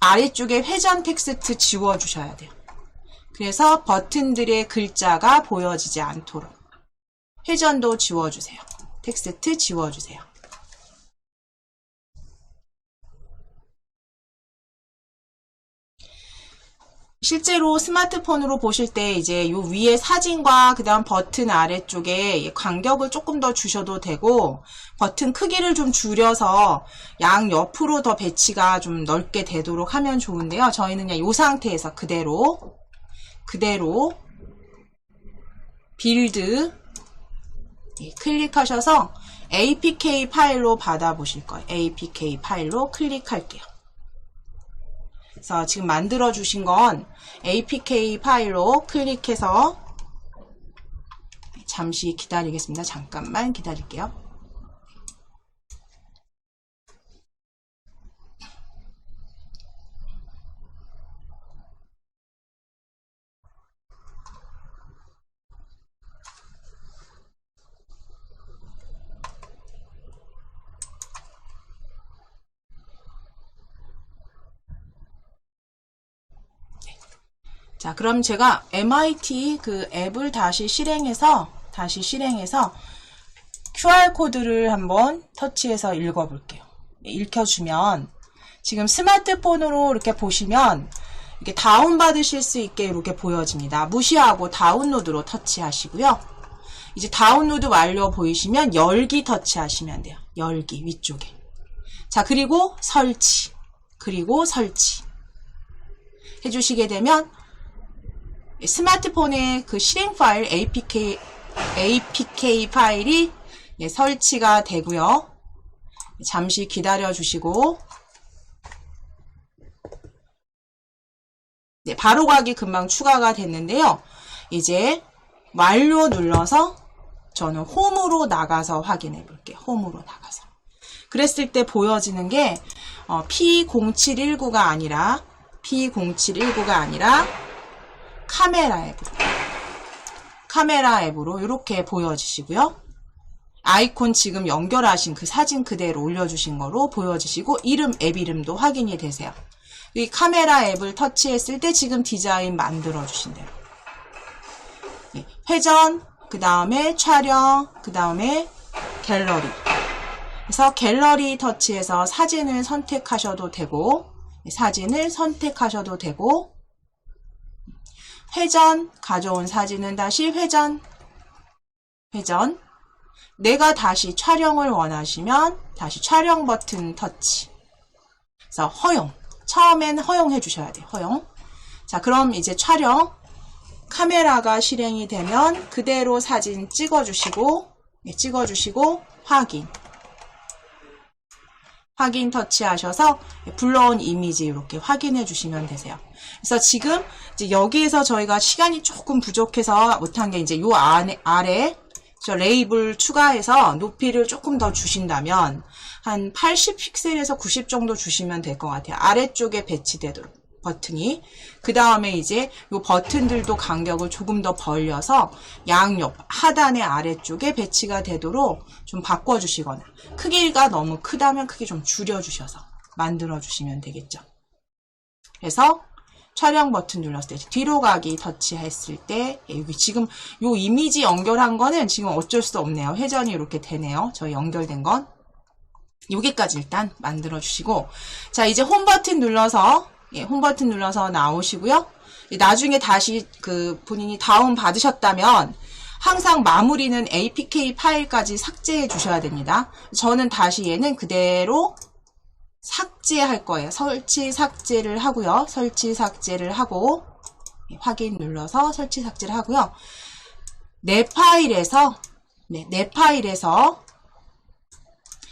아래쪽에 회전 텍스트 지워주셔야 돼요. 그래서 버튼들의 글자가 보여지지 않도록 회전도 지워주세요. 텍스트 지워주세요. 실제로 스마트폰으로 보실 때 이제 요 위에 사진과 그 다음 버튼 아래쪽에 간격을 조금 더 주셔도 되고, 버튼 크기를 좀 줄여서 양 옆으로 더 배치가 좀 넓게 되도록 하면 좋은데요. 저희는 그냥 요 상태에서 그대로 빌드 클릭하셔서 APK 파일로 받아보실 거예요. APK 파일로 클릭할게요. 그래서 지금 만들어 주신 건 APK 파일로 클릭해서 잠시 기다리겠습니다. 잠깐만 기다릴게요. 자, 그럼 제가 MIT 그 앱을 다시 실행해서 QR코드를 한번 터치해서 읽어볼게요. 읽혀주면 지금 스마트폰으로 이렇게 보시면 이렇게 다운받으실 수 있게 이렇게 보여집니다. 무시하고 다운로드로 터치하시고요. 이제 다운로드 완료 보이시면 열기 터치하시면 돼요. 열기 위쪽에. 자, 그리고 설치 해주시게 되면 스마트폰의 그 실행 파일 APK 파일이 설치가 되고요. 잠시 기다려 주시고, 네, 바로 가기 금방 추가가 됐는데요. 이제 완료 눌러서 저는 홈으로 나가서 확인해 볼게요. 홈으로 나가서. 그랬을 때 보여지는 게 P0719가 아니라 카메라 앱으로 이렇게 보여지시고요. 아이콘 지금 연결하신 그 사진 그대로 올려주신 거로 보여지시고, 앱 이름도 확인이 되세요. 이 카메라 앱을 터치했을 때 지금 디자인 만들어 주신 대로 회전, 그 다음에 촬영, 그 다음에 갤러리 그래서 갤러리 터치에서 사진을 선택하셔도 되고, 사진을 선택하셔도 되고, 회전, 가져온 사진은 다시 회전, 내가 다시 촬영을 원하시면 다시 촬영 버튼 터치. 그래서 허용, 처음엔 허용해 주셔야 돼요. 허용. 자, 그럼 이제 촬영, 카메라가 실행이 되면 그대로 사진 찍어주시고, 확인 터치하셔서 불러온 이미지 이렇게 확인해 주시면 되세요. 그래서 지금 이제 여기에서 저희가 시간이 조금 부족해서 못한 게 이제 요 아래 저 레이블 추가해서 높이를 조금 더 주신다면 한 80픽셀에서 90 정도 주시면 될 것 같아요. 아래쪽에 배치되도록 버튼이. 그 다음에 이제 요 버튼들도 간격을 조금 더 벌려서 양옆 하단의 아래쪽에 배치가 되도록 좀 바꿔주시거나, 크기가 너무 크다면 크기 좀 줄여주셔서 만들어 주시면 되겠죠. 그래서 촬영 버튼 눌렀을 때 뒤로 가기 터치했을 때 여기 지금 요 이미지 연결한 거는 지금 어쩔 수 없네요. 회전이 이렇게 되네요. 저희 연결된 건 여기까지 일단 만들어 주시고, 자 이제 홈 버튼 눌러서 홈 버튼 눌러서 나오시고요. 나중에 다시 그 본인이 다운 받으셨다면 항상 마무리는 APK 파일까지 삭제해 주셔야 됩니다. 저는 다시 얘는 그대로 삭제할 거예요. 설치 삭제를 하고요. 설치 삭제를 하고 확인 눌러서 설치 삭제를 하고요. 내 파일에서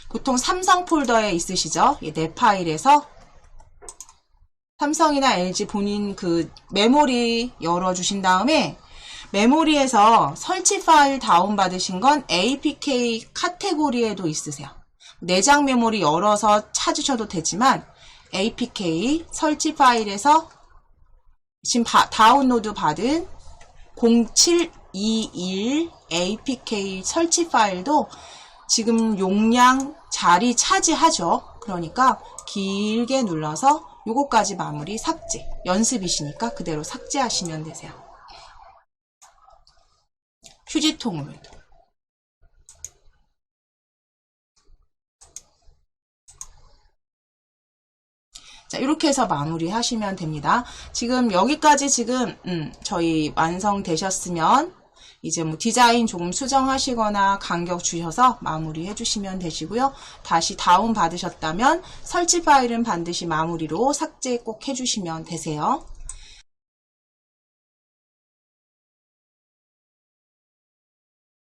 보통 삼성 폴더에 있으시죠? 내 파일에서 삼성이나 LG 본인 그 메모리 열어주신 다음에 메모리에서 설치 파일 다운받으신 건 APK 카테고리에도 있으세요. 내장 메모리 열어서 찾으셔도 되지만 APK 설치 파일에서 지금 다운로드 받은 0721 APK 설치 파일도 지금 용량 자리 차지하죠. 그러니까 길게 눌러서 요거까지 마무리 삭제. 연습이시니까 그대로 삭제하시면 되세요. 휴지통으로. 자, 이렇게 해서 마무리 하시면 됩니다. 지금 여기까지 지금 저희 완성되셨으면 이제 뭐 디자인 조금 수정하시거나 간격 주셔서 마무리 해주시면 되시고요. 다시 다운 받으셨다면 설치 파일은 반드시 마무리로 삭제 꼭 해주시면 되세요.